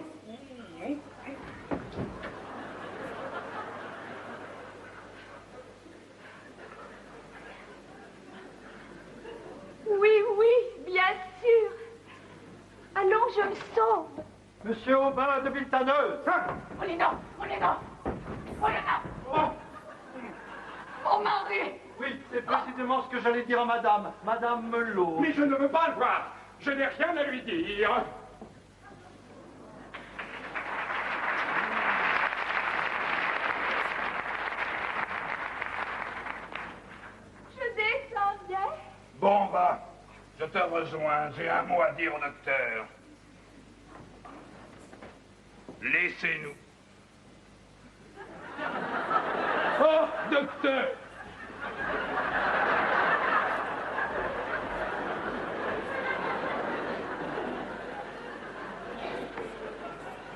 Speaker 2: oui, oui, bien sûr. Allons, je me sauve.
Speaker 1: Monsieur Aubin de Villetaneuse.
Speaker 2: Moulineau, Moulineau, Moulineau. Mon mari.
Speaker 1: Oui, c'est précisément ce que j'allais dire à madame. Madame Melot.
Speaker 3: Mais je ne veux pas le voir. Je n'ai rien à lui dire.
Speaker 2: Je descendais.
Speaker 4: Bon, bah, je te rejoins. J'ai un mot à dire au docteur. Laissez-nous.
Speaker 3: Oh, docteur!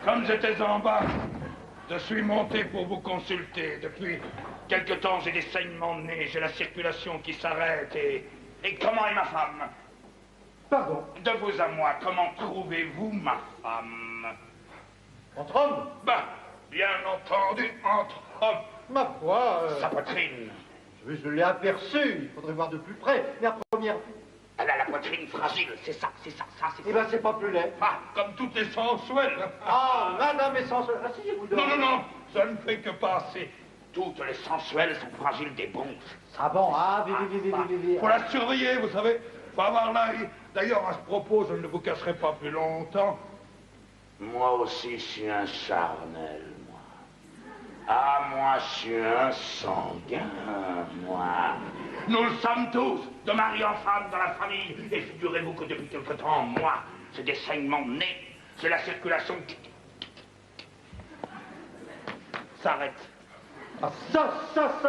Speaker 4: Comme j'étais en bas, je suis monté pour vous consulter. Depuis quelque temps, j'ai des saignements de nez, j'ai la circulation qui s'arrête et comment est ma femme?
Speaker 1: Pardon.
Speaker 4: De vous à moi, comment trouvez-vous ma femme?
Speaker 1: Entre hommes?
Speaker 4: Bah, bien entendu, entre hommes.
Speaker 1: Ma foi,
Speaker 4: Sa poitrine.
Speaker 1: je l'ai aperçu. Il faudrait voir de plus près. Mais à première vue.
Speaker 4: Elle a la poitrine fragile, c'est ça, c'est
Speaker 1: Eh ben, c'est pas plus laid.
Speaker 4: Ah, comme toutes les sensuelles.
Speaker 1: Ah, madame est sensuelle. Asseyez-vous donc.
Speaker 4: Non, non, non, ça ne fait que passer. Toutes les sensuelles sont fragiles des bronches.
Speaker 1: Ah bon, ah, oui.
Speaker 4: Faut la surveiller, vous savez. Faut avoir l'œil. D'ailleurs, à ce propos, je ne vous cacherai pas plus longtemps. Moi aussi, je suis un charnel, moi. Ah, moi, je suis un sanguin, moi. Nous le sommes tous, de mari en femme dans la famille. Et figurez-vous que depuis quelque temps, moi, c'est des saignements de nez. C'est la circulation qui s'arrête.
Speaker 1: Ah, ça,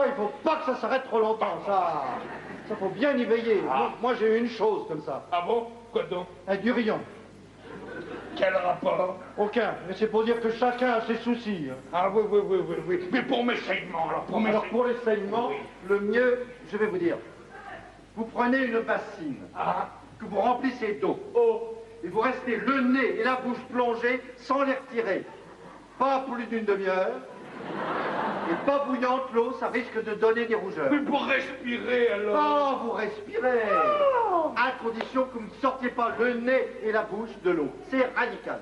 Speaker 1: il faut pas que ça s'arrête trop longtemps, ça faut bien y veiller.
Speaker 4: Ah.
Speaker 1: Moi, j'ai eu une chose comme ça.
Speaker 4: Ah bon? Quoi donc?
Speaker 1: Un durion.
Speaker 4: Quel rapport?
Speaker 1: Aucun, mais c'est pour dire que chacun a ses soucis.
Speaker 4: Ah oui. Mais pour mes saignements, alors pour mes
Speaker 1: Alors pour les saignements,
Speaker 4: Oui.
Speaker 1: le mieux, je vais vous dire, vous prenez une bassine, que vous remplissez d'eau, et vous restez le nez et la bouche plongés sans les retirer. Pas plus d'une demi-heure, et pas bouillante l'eau, ça risque de donner des rougeurs.
Speaker 4: Mais pour respirer, alors?
Speaker 1: Oh, vous respirez, à condition que vous ne sortiez pas le nez et la bouche de l'eau. C'est radical.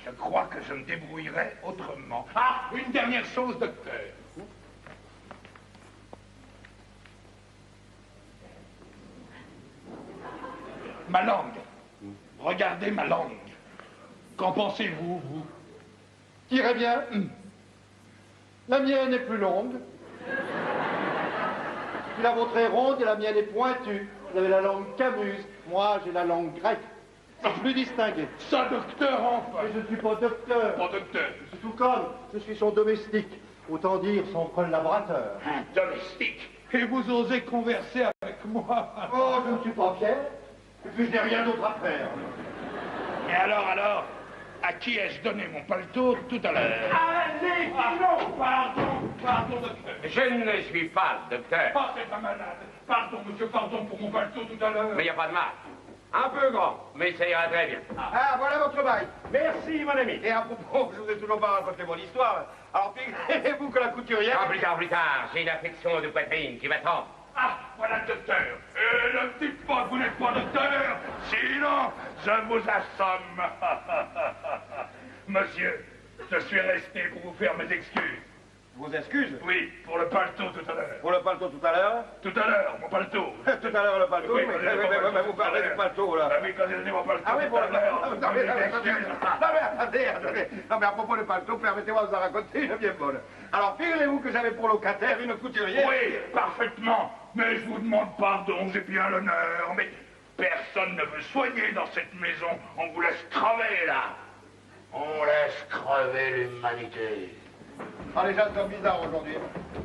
Speaker 4: Je crois que je me débrouillerai autrement. Ah, une dernière chose, docteur. Ma langue. Regardez ma langue. Qu'en pensez-vous, vous?
Speaker 1: Tirez bien. La mienne est plus longue. Puis la vôtre est ronde et la mienne est pointue. Vous avez la langue camuse. Moi, j'ai la langue grecque. C'est plus distingué.
Speaker 4: Ça, docteur, enfin.
Speaker 1: Mais je ne suis pas docteur.
Speaker 4: Mon docteur.
Speaker 1: Je suis tout comme. Je suis son domestique. Autant dire son collaborateur.
Speaker 4: Un domestique. Et vous osez converser avec moi?
Speaker 1: Oh, je ne suis pas fier. Et puis je n'ai rien d'autre à faire.
Speaker 5: Et alors, à qui ai-je donné mon paletot tout à l'heure?
Speaker 3: Allez,
Speaker 5: non, pardon, docteur.
Speaker 3: Je ne suis pas le docteur.
Speaker 5: Oh, c'est pas malade. Pardon, monsieur, pardon pour mon paletot tout à l'heure.
Speaker 3: Mais il n'y a pas de mal. Un peu grand, mais ça ira très bien.
Speaker 4: Ah, voilà votre bail. Merci, mon ami. Et à propos, je vous ai toujours pas raconté mon histoire. Alors, figurez-vous que la couturière...
Speaker 3: Ah, plus tard, j'ai une affection de poitrine qui m'attend.
Speaker 5: Ah, voilà le docteur. Et ne dites pas que vous n'êtes pas docteur, sinon je vous assomme. Monsieur, je suis resté pour vous faire mes excuses.
Speaker 4: Vos excuses?
Speaker 5: Oui, pour le paletot tout à l'heure.
Speaker 4: Pour le paletot tout à l'heure?
Speaker 5: Tout à l'heure, mon paletot.
Speaker 4: Tout à l'heure, le paletot?
Speaker 5: Oui,
Speaker 4: mais vous parlez du paletot, là.
Speaker 5: Ah oui, quand j'ai donné mon paletot
Speaker 4: Ah oui,
Speaker 5: tout
Speaker 4: pour
Speaker 5: à l'heure.
Speaker 4: non, mais attendez. Non, mais à propos du paletot, permettez-moi de vous en raconter une bien bonne. Alors, figurez-vous que j'avais pour locataire une couturière...
Speaker 5: Oui, parfaitement. Mais je vous demande pardon, j'ai bien l'honneur. Mais personne ne veut soigner dans cette maison. On vous laisse crever, là. On laisse crever l'humanité.
Speaker 4: Ah, les gens sont bizarres aujourd'hui.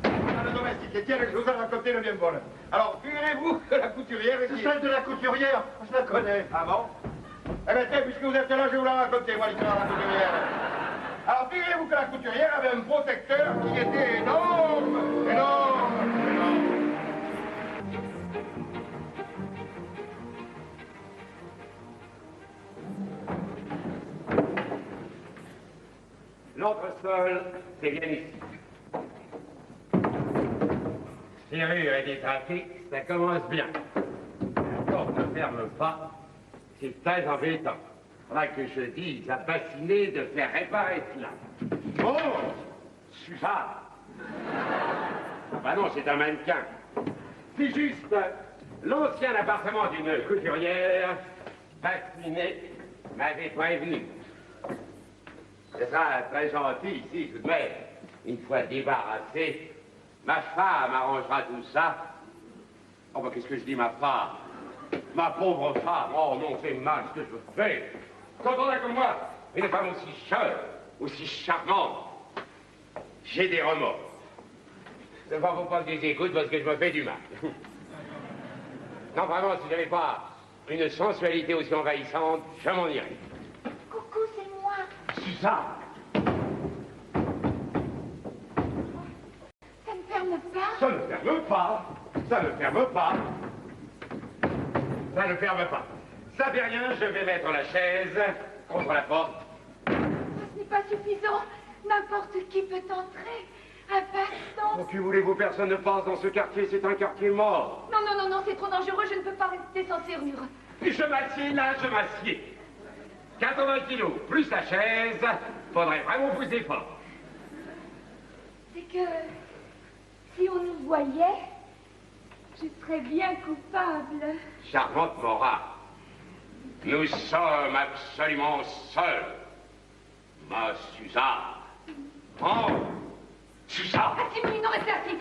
Speaker 4: Ah, le domestique, tiens, je vous ai raconté une bien bonne. Alors, figurez-vous que la couturière...
Speaker 1: C'est celle de la couturière, je la connais.
Speaker 4: Ah bon? Eh bien, tiens, puisque vous êtes là, je vais vous la raconter, moi, l'histoire de la couturière. Alors, figurez-vous que la couturière avait un protecteur qui était énorme.
Speaker 3: L'entresol, c'est bien ici. Serrure et détraquée, ça commence bien. La porte ne ferme pas, c'est très embêtant. Faudra que je dise à Bassinet de faire réparer cela. Oh, Suzanne. Ah bah non, c'est un mannequin. C'est juste l'ancien appartement d'une couturière. Bassinet m'avait prévenu. Ce sera très gentil ici, tout de même. Une fois débarrassé, ma femme arrangera tout ça. Oh, bah, qu'est-ce que je dis, ma femme? Ma pauvre femme. Oh, non, c'est mal ce que je fais. Quand on a comme moi une femme aussi chère, aussi charmante, j'ai des remords. C'est pas pour pas que je les écoute parce que je me fais du mal. Non, vraiment, si j'avais pas une sensualité aussi envahissante, je m'en irais.
Speaker 2: Coucou, c'est moi.
Speaker 3: Suzanne!
Speaker 2: Ça ne ferme pas.
Speaker 3: Ça ne ferme pas! Ça ne ferme pas! Ça ne ferme pas! Ça fait rien, je vais mettre la chaise contre la porte.
Speaker 2: Ce n'est pas suffisant. N'importe qui peut entrer. Un passant.
Speaker 3: Oh, que voulez-vous, personne ne passe dans ce quartier, c'est un quartier mort.
Speaker 2: Non, c'est trop dangereux. Je ne peux pas rester sans serrure.
Speaker 3: Et je m'assieds là, je m'assieds. 80 kilos, plus la chaise, faudrait vraiment pousser fort.
Speaker 2: C'est que si on nous voyait, je serais bien coupable.
Speaker 3: Charmante Mora, nous sommes absolument seuls. Ma Suzanne. Oh, Suzanne.
Speaker 2: Assis, non, restez assis.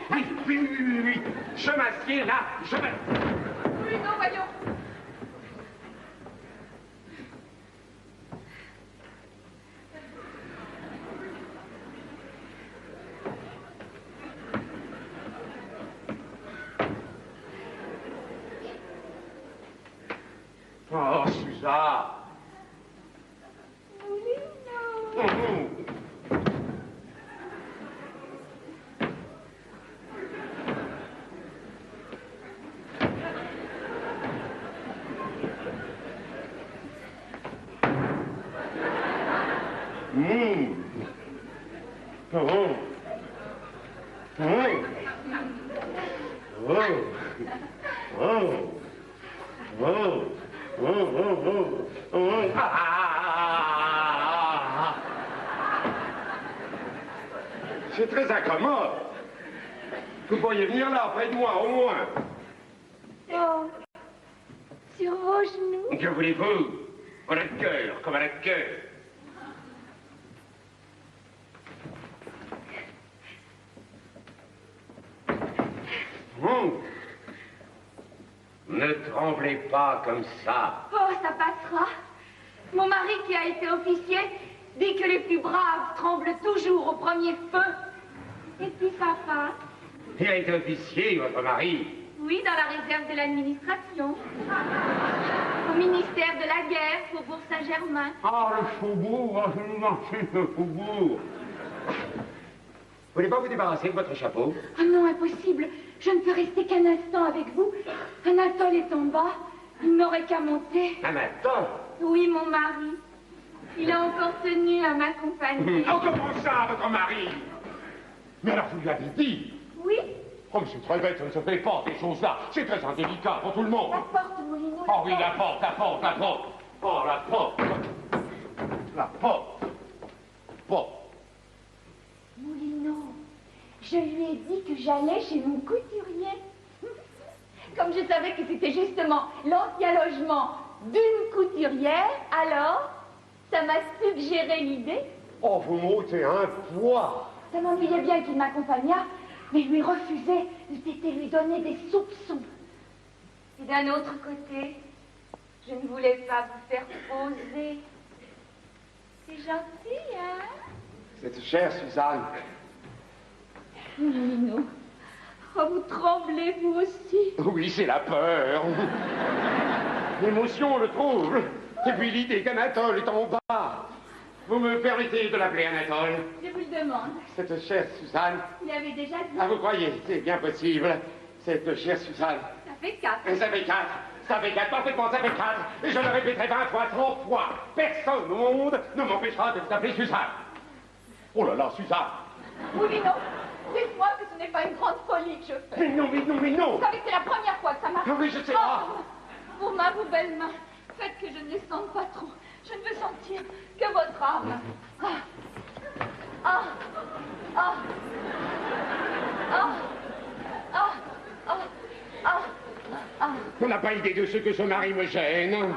Speaker 3: Oui. Je m'assieds là, je m'assieds.
Speaker 2: Oui, non, voyons.
Speaker 3: Oh, Suzanne.
Speaker 2: Oui, non.
Speaker 3: C'est très incommode. Vous pourriez venir là, près de moi, au moins.
Speaker 2: Oh, sur vos genoux.
Speaker 3: Que voulez-vous? On a le cœur, comme à la cœur. Ne tremblez pas comme ça.
Speaker 2: Oh, ça passera. Mon mari, qui a été officier, dit que les plus braves tremblent toujours au premier feu. Et puis ça passe.
Speaker 3: Il a été officier, votre mari.
Speaker 2: Oui, dans la réserve de l'administration. de la guerre, Faubourg Saint-Germain.
Speaker 3: Ah, le faubourg, je nous manquais le faubourg. Vous voulez pas vous débarrasser de votre chapeau?
Speaker 2: Ah non, impossible. Je ne peux rester qu'un instant avec vous. Anatole est en bas. Il n'aurait qu'à monter.
Speaker 3: Anatole?
Speaker 2: Oui, mon mari. Il a encore tenu à m'accompagner.
Speaker 3: Oh, comment ça, votre mari? Mais alors, vous lui avez dit?
Speaker 2: Oui.
Speaker 3: Oh, mais c'est très bête, ça ne se fait pas, ces choses-là. C'est très indélicat pour tout le monde.
Speaker 2: La porte, Moulineau.
Speaker 3: Oh oui, la porte, la porte, la porte. Oh, la porte. La porte. Porte.
Speaker 2: Moulineau, je lui ai dit que j'allais chez mon couturier. Comme je savais que c'était justement l'ancien logement d'une couturière, alors ça m'a suggéré l'idée.
Speaker 3: Oh, vous m'ôtez un poids.
Speaker 2: Ça m'ennuyait bien qu'il m'accompagnât, mais lui refuser eût été lui donner des soupçons. Et d'un autre côté, je ne voulais pas vous faire poser. C'est gentil, hein?
Speaker 3: Cette chère Suzanne.
Speaker 2: Moulineau, oh, vous tremblez vous aussi.
Speaker 3: Oui, c'est la peur. L'émotion, le trouble. Et puis l'idée qu'Anatole est en bas. Vous me permettez de l'appeler Anatole?
Speaker 2: Je vous le demande.
Speaker 3: Cette chère Suzanne.
Speaker 2: Il avait déjà dit.
Speaker 3: Ah, vous croyez? C'est bien possible. Cette chère Suzanne.
Speaker 2: Ça fait 4.
Speaker 3: Et ça fait 4. Ça fait 4, parfaitement, ça fait 4. Et je le répéterai 20 fois, 30 fois. Personne au monde ne m'empêchera de vous appeler Suzanne. Oh là là, Suzanne.
Speaker 2: Moulineau, dites-moi que ce n'est pas une grande folie que je fais.
Speaker 3: Mais non, mais non, mais non.
Speaker 2: Vous savez que c'est la première fois que ça m'arrive.
Speaker 3: Ah oui, je sais pas.
Speaker 2: Vos mains, vos belles mains, faites que je ne les sente pas trop. Je ne veux sentir que votre âme. Ah, ah, ah, ah, ah, ah, ah, ah.
Speaker 3: On n'a pas idée de ce que ce mari me gêne.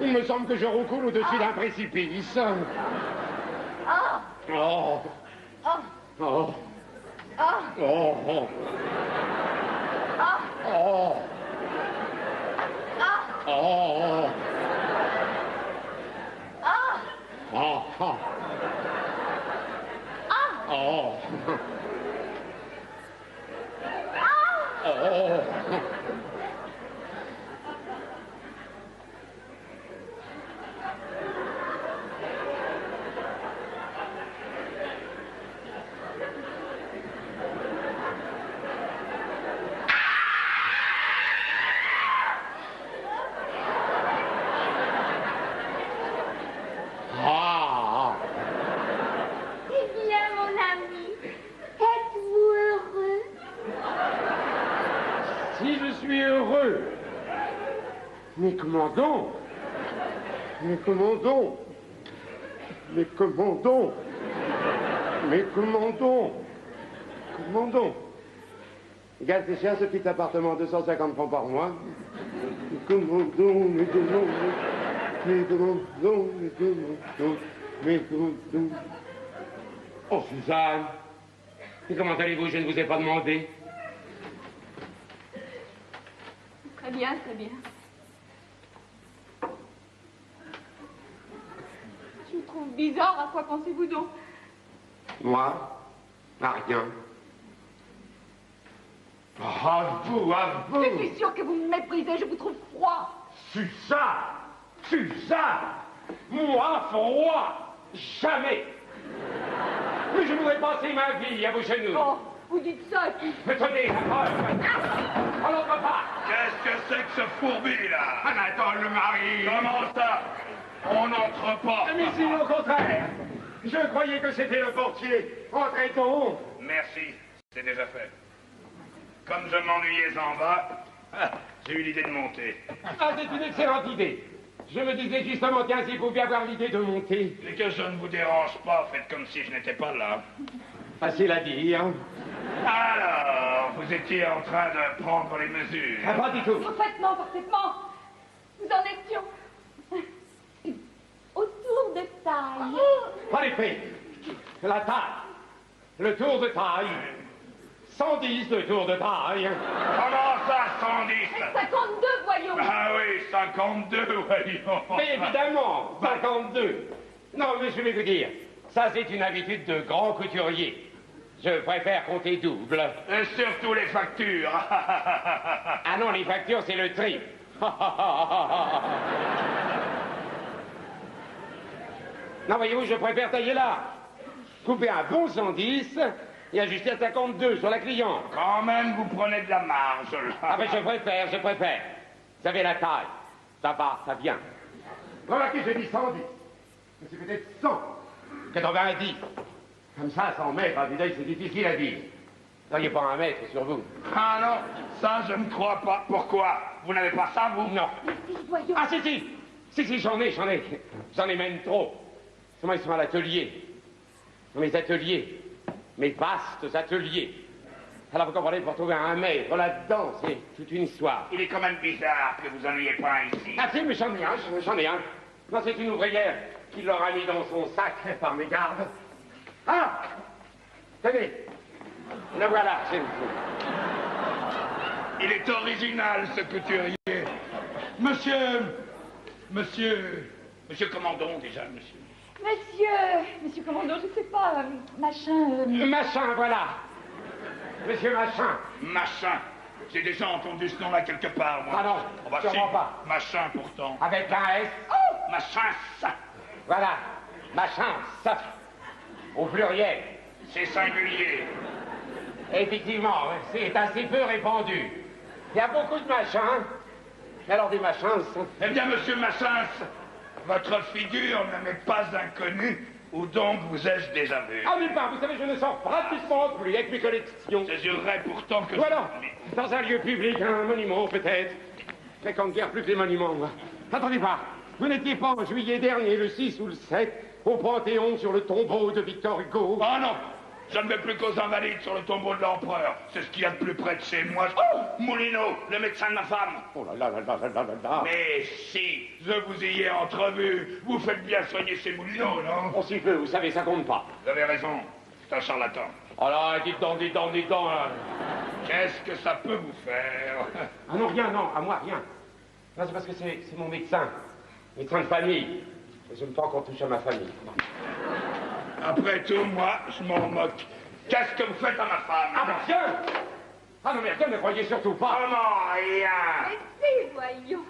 Speaker 3: Il me semble que je recoule au-dessus d'un précipice.
Speaker 2: Ah,
Speaker 3: Oh.
Speaker 2: ah,
Speaker 3: Oh.
Speaker 2: ah,
Speaker 3: Oh. Oh.
Speaker 2: ah,
Speaker 3: Oh.
Speaker 2: ah,
Speaker 3: Oh.
Speaker 2: ah,
Speaker 3: Oh. Oh. Oh. Oh. Ah.
Speaker 2: Eh bien, mon ami, êtes-vous heureux?
Speaker 3: Si je suis heureux. Mais comment donc? Mais comment donc? Mais comment donc? Mais comment donc? Comment donc? Regarde, c'est cher ce petit appartement, 250 francs par mois. Mais comment donc? Mais comment donc? Mais comment donc? Mais comment donc? Mais comment donc? Oh, Suzanne! Et comment allez-vous? Je ne vous ai pas demandé.
Speaker 2: Très bien, très bien. Je vous trouve bizarre, à quoi pensez-vous donc?
Speaker 3: Moi? À rien. À vous, à vous!
Speaker 2: Je suis sûre que vous me méprisez, je vous trouve froid.
Speaker 3: Suzanne! Suzanne! Moi, froid! Jamais! Mais je voudrais passer ma vie à vos genoux.
Speaker 2: Oh, vous dites ça et puis...
Speaker 3: Mais tenez, la preuve! Alors, papa!
Speaker 5: Qu'est-ce que c'est que ce fourbi, là?
Speaker 3: Anatole, le mari!
Speaker 5: Comment ça? On n'entre pas.
Speaker 3: Mais si, au contraire! Je croyais que c'était le portier. Entrez donc!
Speaker 5: Merci, c'est déjà fait. Comme je m'ennuyais en bas, j'ai eu l'idée de monter.
Speaker 3: Ah, c'est une excellente idée. Je me disais justement, tiens, s'il faut bien avoir l'idée de monter.
Speaker 5: Et que je ne vous dérange pas, faites comme si je n'étais pas là.
Speaker 3: Facile à dire.
Speaker 5: Alors, vous étiez en train de prendre les mesures.
Speaker 3: Ah, pas du tout.
Speaker 2: Parfaitement, parfaitement. Nous en étions... autour de taille.
Speaker 3: En effet, la taille, le tour de taille, 110 de tour de taille.
Speaker 5: Comment ça, 110?
Speaker 2: 52, voyons.
Speaker 5: Ah oui, 52, voyons.
Speaker 3: Mais évidemment, 52. Non, mais je vais vous dire, ça c'est une habitude de grand couturier. Je préfère compter double.
Speaker 5: Et surtout les factures.
Speaker 3: Ah non, les factures, c'est le triple. Non, voyez-vous, je préfère tailler là. Couper un bon 110 et ajuster à 52 sur la cliente.
Speaker 5: Quand même, vous prenez de la marge, là.
Speaker 3: Ah, mais je préfère. Vous avez la taille. Ça va, ça vient.
Speaker 1: Remarquez, j'ai dit 110. Mais c'est peut-être 100.
Speaker 3: 90. Comme ça, 100 mètres, à vue d'œil, c'est difficile à dire. Vous n'auriez pas un mètre sur vous.
Speaker 5: Ah non, ça, je ne crois pas. Pourquoi? Vous n'avez pas ça, vous?
Speaker 3: Non.
Speaker 2: Voyons.
Speaker 3: Ah, si, j'en ai même trop. Seulement, ils sont à l'atelier. Dans mes ateliers. Mes vastes ateliers. Alors, vous comprenez, pour trouver un mètre là-dedans, c'est toute une histoire.
Speaker 5: Il est quand même bizarre que vous en ayez pas un ici.
Speaker 3: Ah, si, mais j'en ai un. Non, c'est une ouvrière qui l'aura mis dans son sac par mégarde. Ah! Tenez. Le voilà, c'est...
Speaker 5: Il est original, ce couturier. Monsieur Commandon, déjà, monsieur.
Speaker 2: Monsieur Commando, je sais pas, machin...
Speaker 3: Machin, voilà. Monsieur Machin.
Speaker 5: Machin. J'ai déjà entendu ce nom-là quelque part, moi.
Speaker 3: Ah non,
Speaker 5: Oh, bah,
Speaker 3: sûrement
Speaker 5: si.
Speaker 3: pas.
Speaker 5: Machin, pourtant.
Speaker 3: Avec un S.
Speaker 5: Oh, machin, ça.
Speaker 3: Voilà. Machin, ça. Au pluriel.
Speaker 5: C'est singulier.
Speaker 3: Effectivement, c'est assez peu répandu. Il y a beaucoup de machins. Mais alors des machins, ça...
Speaker 5: Eh bien, monsieur Machin, votre figure ne m'est pas inconnue. Où donc vous ai-je déjà vu?
Speaker 3: Ah, nulle part, vous savez, je ne sors pratiquement plus avec mes collections.
Speaker 5: Je jurerais pourtant que...
Speaker 3: Voilà, dans un lieu public, un monument peut-être. Mais qu'on ne guère plus que les monuments, moi. Attendez pas, vous n'étiez pas en juillet dernier, le 6 ou le 7, au Panthéon sur le tombeau de Victor Hugo?
Speaker 5: Ah non, je ne vais plus qu'aux Invalides sur le tombeau de l'empereur. C'est ce qu'il y a de plus près de chez moi. Oh, Moulineau, le médecin de ma femme.
Speaker 3: Oh là là là là là là là.
Speaker 5: Mais si je vous y ai entrevu, vous faites bien soigner chez Moulineau, non?
Speaker 3: On s'y peut, vous savez, ça compte pas.
Speaker 5: Vous avez raison, c'est un charlatan.
Speaker 3: Oh là, dites donc, là.
Speaker 5: Qu'est-ce que ça peut vous faire?
Speaker 3: Ah non, rien, non, à moi, rien. Non, c'est parce que c'est mon médecin de famille. Et je ne veux pas encore toucher à ma famille.
Speaker 5: Après tout, moi, je m'en moque. Qu'est-ce que vous faites à ma femme?
Speaker 3: Ah, ben rien! Ah non, mais rien, ne croyez surtout pas.
Speaker 5: Comment, rien?
Speaker 2: Mais si, voyons.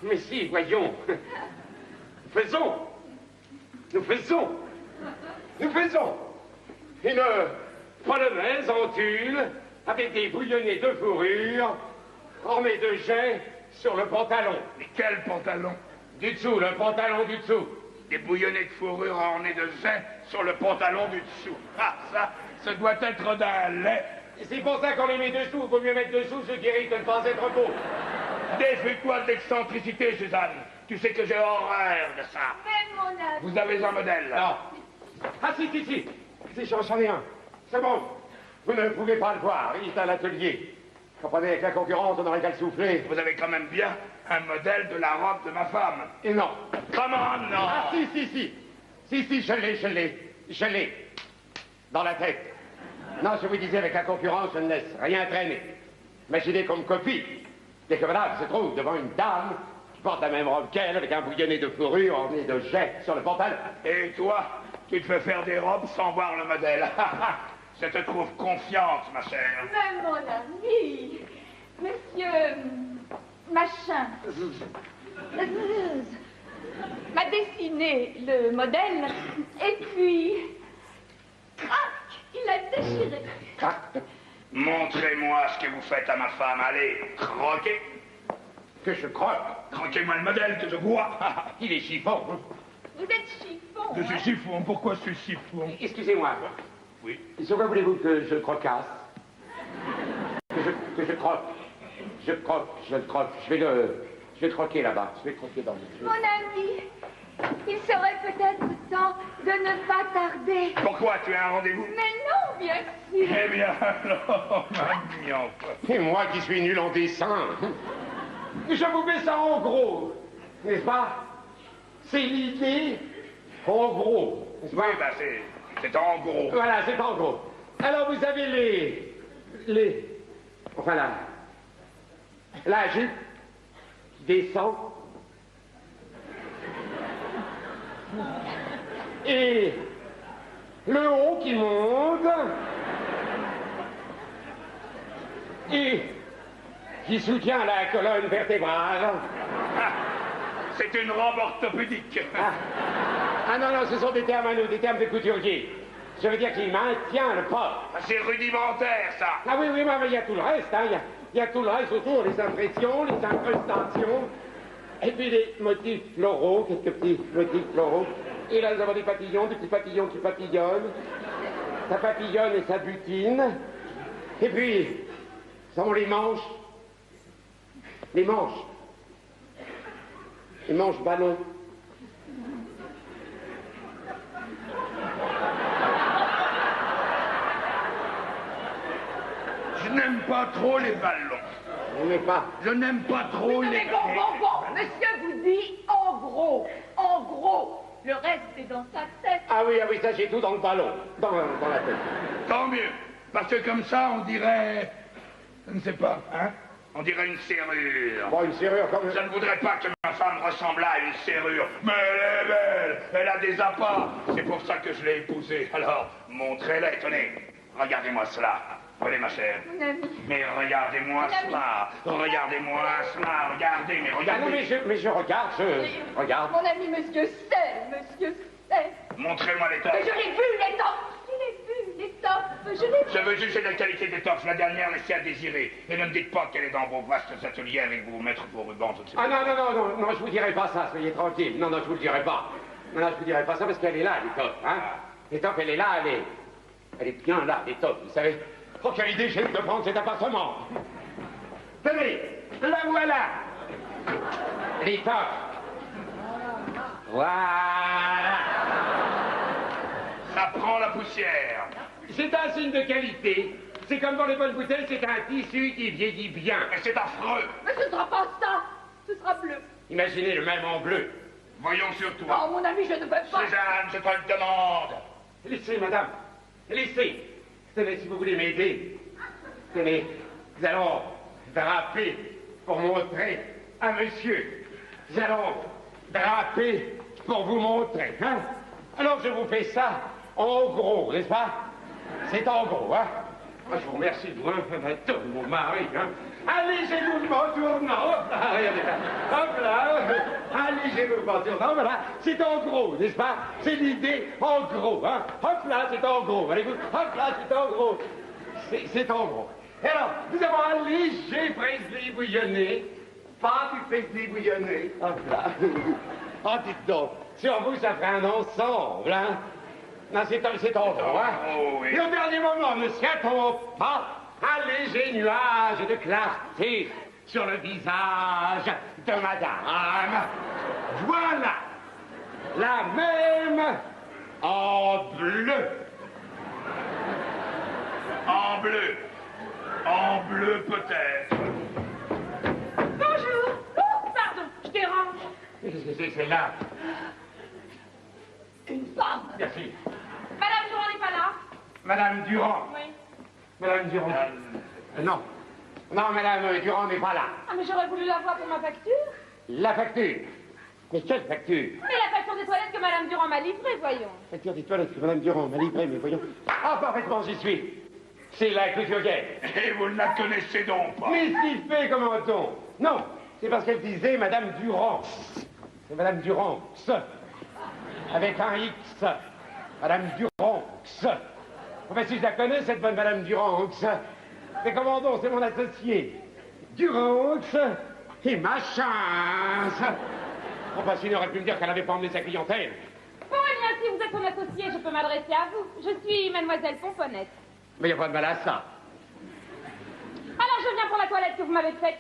Speaker 3: Mais si, voyons. Nous faisons une polonaise en tulle avec des bouillonnets de fourrure ornés de jais sur le pantalon.
Speaker 5: Mais quel pantalon?
Speaker 3: Du dessous, le pantalon du dessous.
Speaker 5: Des bouillonnets de fourrure ornés de jais sur le pantalon du dessous. Ah, ça doit être d'un lait.
Speaker 3: Et c'est pour ça qu'on les met dessous. Il vaut mieux mettre dessous ceux qui risquent de ne pas être beaux.
Speaker 5: Défie-toi de l'excentricité, Suzanne. Tu sais que j'ai horreur de ça.
Speaker 2: Mais mon ami...
Speaker 5: Vous avez un modèle?
Speaker 3: Non. Ah si, j'en ai un. C'est bon. Vous ne pouvez pas le voir. Il est à l'atelier. Comprenez, avec la concurrence, on n'aurait qu'à le souffler.
Speaker 5: Vous avez quand même bien un modèle de la robe de ma femme.
Speaker 3: Et non.
Speaker 5: Comment non?
Speaker 3: Ah si, je l'ai. Dans la tête. Non, je vous disais, avec la concurrence, je ne laisse rien traîner. Imaginez qu'on me copie. Dès que voilà, se trouve devant une dame qui porte la même robe qu'elle, avec un bouillonnet de fourrure orné de jais sur le pantalon.
Speaker 5: Et toi, tu te fais faire des robes sans voir le modèle. Je te trouve confiante, ma chère.
Speaker 2: Mais mon ami... Monsieur... Machin... m'a dessiné le modèle, et puis... Crac! Il a déchiré.
Speaker 5: Montrez-moi ce que vous faites à ma femme. Allez, croquez.
Speaker 3: Que je croque.
Speaker 5: Croquez-moi le modèle que je vois.
Speaker 3: Il est chiffon.
Speaker 2: Vous êtes chiffon.
Speaker 5: Je suis
Speaker 2: hein?
Speaker 5: chiffon. Pourquoi je suis chiffon?
Speaker 3: Excusez-moi.
Speaker 5: Oui.
Speaker 3: Sur quoi voulez-vous que je crocasse? Que je croque. Je le croque. Je vais croquer là-bas. Je vais croquer dans le...
Speaker 2: Mon ami, il serait peut-être temps de ne pas tarder.
Speaker 5: Pourquoi? Tu as un rendez-vous?
Speaker 2: Mais non, bien sûr.
Speaker 5: Eh bien, alors, ma mignonne.
Speaker 3: Et moi qui suis nul en dessin. Je vous mets ça en gros. N'est-ce pas? C'est l'idée en gros. N'est-ce
Speaker 5: Oui,
Speaker 3: pas?
Speaker 5: ben c'est en gros.
Speaker 3: Voilà, c'est en gros. Alors vous avez enfin la jupe qui descend. Et le haut qui monte. Et qui soutient la colonne vertébrale.
Speaker 5: Ah, c'est une robe orthopédique.
Speaker 3: Ah non, non, ce sont des termes à nous, des termes de couturier. Je veux dire qu'il maintient le port.
Speaker 5: C'est rudimentaire, ça.
Speaker 3: Ah oui, oui, mais il y a tout le reste, hein. Il y a tout le reste autour, les impressions, les incrustations, et puis les motifs floraux, quelques petits motifs floraux. Et là, nous avons des papillons qui papillonnent. Ça papillonne et ça butine. Et puis, nous avons les manches. Les manches. Les manches ballons.
Speaker 5: Je n'aime pas trop les ballons.
Speaker 3: On n'est pas.
Speaker 5: Je n'aime pas trop les...
Speaker 2: Mais bon, monsieur vous dit en gros. En gros. Le reste est dans sa tête.
Speaker 3: Ah oui, ça j'ai tout dans le ballon, dans la tête.
Speaker 5: Tant mieux. Parce que comme ça, on dirait... Je ne sais pas, hein? On dirait une serrure.
Speaker 3: Bon, une serrure comme...
Speaker 5: Je ne voudrais pas que ma femme ressemble à une serrure. Mais elle est belle. Elle a des appâts. C'est pour ça que je l'ai épousée. Alors, montrez-les, tenez. Regardez-moi cela. Prenez, ma chère.
Speaker 2: Mon ami.
Speaker 5: Mais regardez-moi cela. Regardez-moi cela. Regardez, mais
Speaker 3: Ah
Speaker 5: regardez.
Speaker 3: non, mais je regarde, je regarde.
Speaker 2: Mon ami, monsieur sait.
Speaker 5: Montrez-moi l'étoffe.
Speaker 2: Mais je l'ai vu, l'étoffe. Je l'ai vu.
Speaker 5: Je veux juger la qualité d'étoffe. La dernière laissait à désirer. Et ne me dites pas qu'elle est dans vos vastes ateliers avec vos maîtres vos rubans, je ne sais pas.
Speaker 3: Ah non, je vous dirai pas ça, soyez tranquille. Non, je vous le dirai pas. Non, je vous dirai pas ça parce qu'elle est là, l'étoffe, hein. L'étoffe, elle est là, elle est bien là, l'étoffe, vous savez. Oh, quelle idée j'ai de prendre cet appartement. Tenez, la voilà. L'étoffe. Voilà.
Speaker 5: Ça prend la poussière.
Speaker 3: C'est un signe de qualité. C'est comme dans les bonnes bouteilles, c'est un tissu qui vieillit bien.
Speaker 5: Mais c'est affreux.
Speaker 2: Mais ce sera pas ça. Ce sera bleu.
Speaker 3: Imaginez le même en bleu.
Speaker 5: Voyons sur
Speaker 2: Oh,
Speaker 5: toi.
Speaker 2: mon ami, je ne peux pas.
Speaker 5: Suzanne, je te le demande.
Speaker 3: Laissez, madame. Laissez. Tenez, si vous voulez m'aider. Tenez, nous allons draper pour montrer à monsieur. Nous allons draper pour vous montrer, hein. Alors, je vous fais ça en gros, n'est-ce pas? C'est en gros, hein. Moi, je vous remercie de mon mari, hein. Allégez-vous en tournant. Hop là, regardez là. Hop là. Allégez-vous en tournant, voilà. C'est en gros, n'est-ce pas? C'est l'idée en gros, hein. Hop là, c'est en gros. Allez-vous. Hop là, c'est en gros. C'est en gros. Et alors, nous avons un léger Presley bouillonné. Pas du Presley bouillonné. Hop là. Oh, dites donc. Sur vous, ça ferait un ensemble, hein. Non, c'est en gros, hein.
Speaker 5: Oh, oui.
Speaker 3: Et au dernier moment, ne s'y-t-on pas? Un léger nuage de clarté sur le visage de madame. Voilà. La même en bleu.
Speaker 5: En bleu. En bleu, peut-être.
Speaker 2: Bonjour. Oh, pardon, je dérange.
Speaker 3: Qu'est-ce que c'est là?
Speaker 2: Une femme.
Speaker 3: Merci.
Speaker 2: Madame Durand n'est pas là?
Speaker 3: Madame Durand.
Speaker 2: Oui.
Speaker 3: Madame Durand. Non. Non, Madame Durand n'est pas là.
Speaker 2: Ah, mais j'aurais voulu la voir pour ma facture.
Speaker 3: La facture. Mais quelle facture?
Speaker 2: Mais la facture des toilettes que Madame Durand m'a livrée, voyons.
Speaker 3: Facture des toilettes que Madame Durand m'a livrée, mais voyons. Ah, parfaitement, j'y suis. C'est la couturière.
Speaker 5: Et vous ne la connaissez donc pas.
Speaker 3: Mais s'il fait, comment-on? Non, c'est parce qu'elle disait Madame Durand. C'est Madame Durand, avec un X. Madame Durand, Enfin, si je la connais, cette bonne Madame Durand, mais comment donc, c'est mon associé. Durand, et ma chance. Enfin, s'il aurait pu me dire qu'elle n'avait pas emmené sa clientèle.
Speaker 2: Bon, eh bien, si vous êtes mon associé, je peux m'adresser à vous. Je suis Mademoiselle Pomponette.
Speaker 3: Mais il n'y a pas de mal à ça.
Speaker 2: Alors, je viens pour la toilette que vous m'avez faite.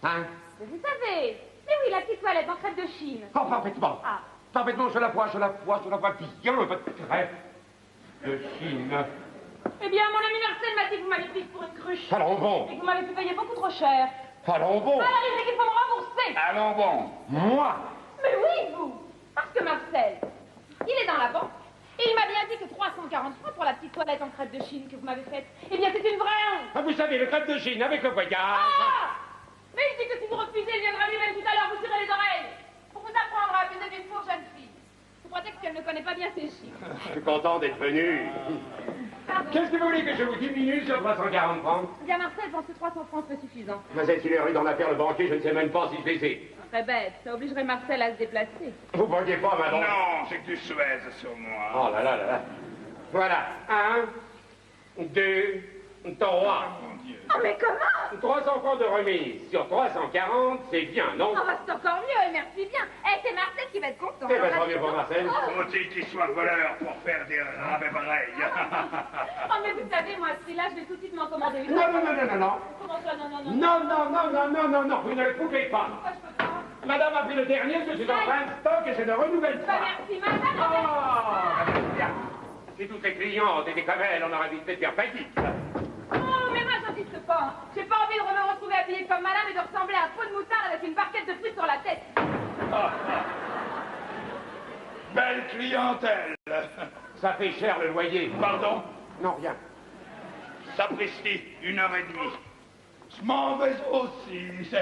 Speaker 3: Hein?
Speaker 2: Mais vous savez, c'est oui, la petite toilette en crêpe de Chine.
Speaker 3: Oh, parfaitement.
Speaker 2: Ah.
Speaker 3: Parfaitement, je la vois bien, votre crêpe de Chine.
Speaker 2: Eh bien, mon ami Marcel m'a dit que vous m'avez prise pour une cruche.
Speaker 3: Allons bon.
Speaker 2: Et que vous m'avez fait payer beaucoup trop cher.
Speaker 3: Allons bon.
Speaker 2: Alors, il dit qu'il faut me rembourser.
Speaker 5: Allons bon.
Speaker 3: Moi?
Speaker 2: Mais oui, vous. Parce que Marcel, il est dans la banque. Et il m'a bien dit que 340 francs pour la petite toilette en crêpe de Chine que vous m'avez faite. Eh bien, c'est une vraie honte.
Speaker 3: Ah, vous savez, le crêpe de Chine avec le voyage.
Speaker 2: Ah! Mais il dit que si vous refusez, il viendra lui-même tout à l'heure vous tirer les oreilles. Pour vous apprendre à abuser d'une pauvre jeune fille. Sous prétexte qu'elle ne connaît pas bien ses chiffres.
Speaker 3: Je suis content d'être venu.
Speaker 2: Pardon.
Speaker 3: Qu'est-ce que vous voulez que je vous diminue sur 340 francs?
Speaker 2: Bien, Marcel pense que 300 francs, c'est suffisant.
Speaker 3: Mademoiselle, s'il est rue dans l'affaire le banquier, je ne sais même pas si je les ai.
Speaker 2: serait bête. Ça obligerait Marcel à se déplacer.
Speaker 3: Vous voyez pas, madame?
Speaker 5: Non, j'ai que du Suez sur moi.
Speaker 3: Oh là là là là. Voilà. 1, 2, 3.
Speaker 5: Mon Dieu.
Speaker 2: Oh, mais comment?
Speaker 3: 300 francs de remise sur 340, c'est bien, non?
Speaker 2: Oh, bah, c'est encore mieux, merci bien. Eh, c'est Marcel qui va être content.
Speaker 3: Eh ben, tant mieux pour Marcel.
Speaker 5: Faut-il qu'il soit voleur pour faire des rabais pareils?
Speaker 2: Oh, mais vous savez, moi, à ce prix-là, je vais tout de suite m'en commander une.
Speaker 3: Non, non, non, non, non, non.
Speaker 2: Comment ça, non, non, non?
Speaker 3: Non, non, non, non, non, non, non, vous ne le pouvez pas.
Speaker 2: Pourquoi je peux pas?
Speaker 3: Madame a pris le dernier, je suis en train de stock et je ne renouvelle
Speaker 2: Bah,
Speaker 3: pas.
Speaker 2: merci, madame.
Speaker 3: Oh, bien. Si toutes les clientes étaient comme elle, on aurait vite fait de faire faillite.
Speaker 2: Oh, mais moi, j'insiste pas. Hein. J'ai pas envie de me retrouver habillée comme madame et de ressembler à un pot de moutarde avec une barquette de fruits sur la tête.
Speaker 5: Belle clientèle.
Speaker 3: Ça fait cher le loyer.
Speaker 5: Pardon?
Speaker 3: Non, rien.
Speaker 5: Sapristi, 1h30. Je m'en vais aussi.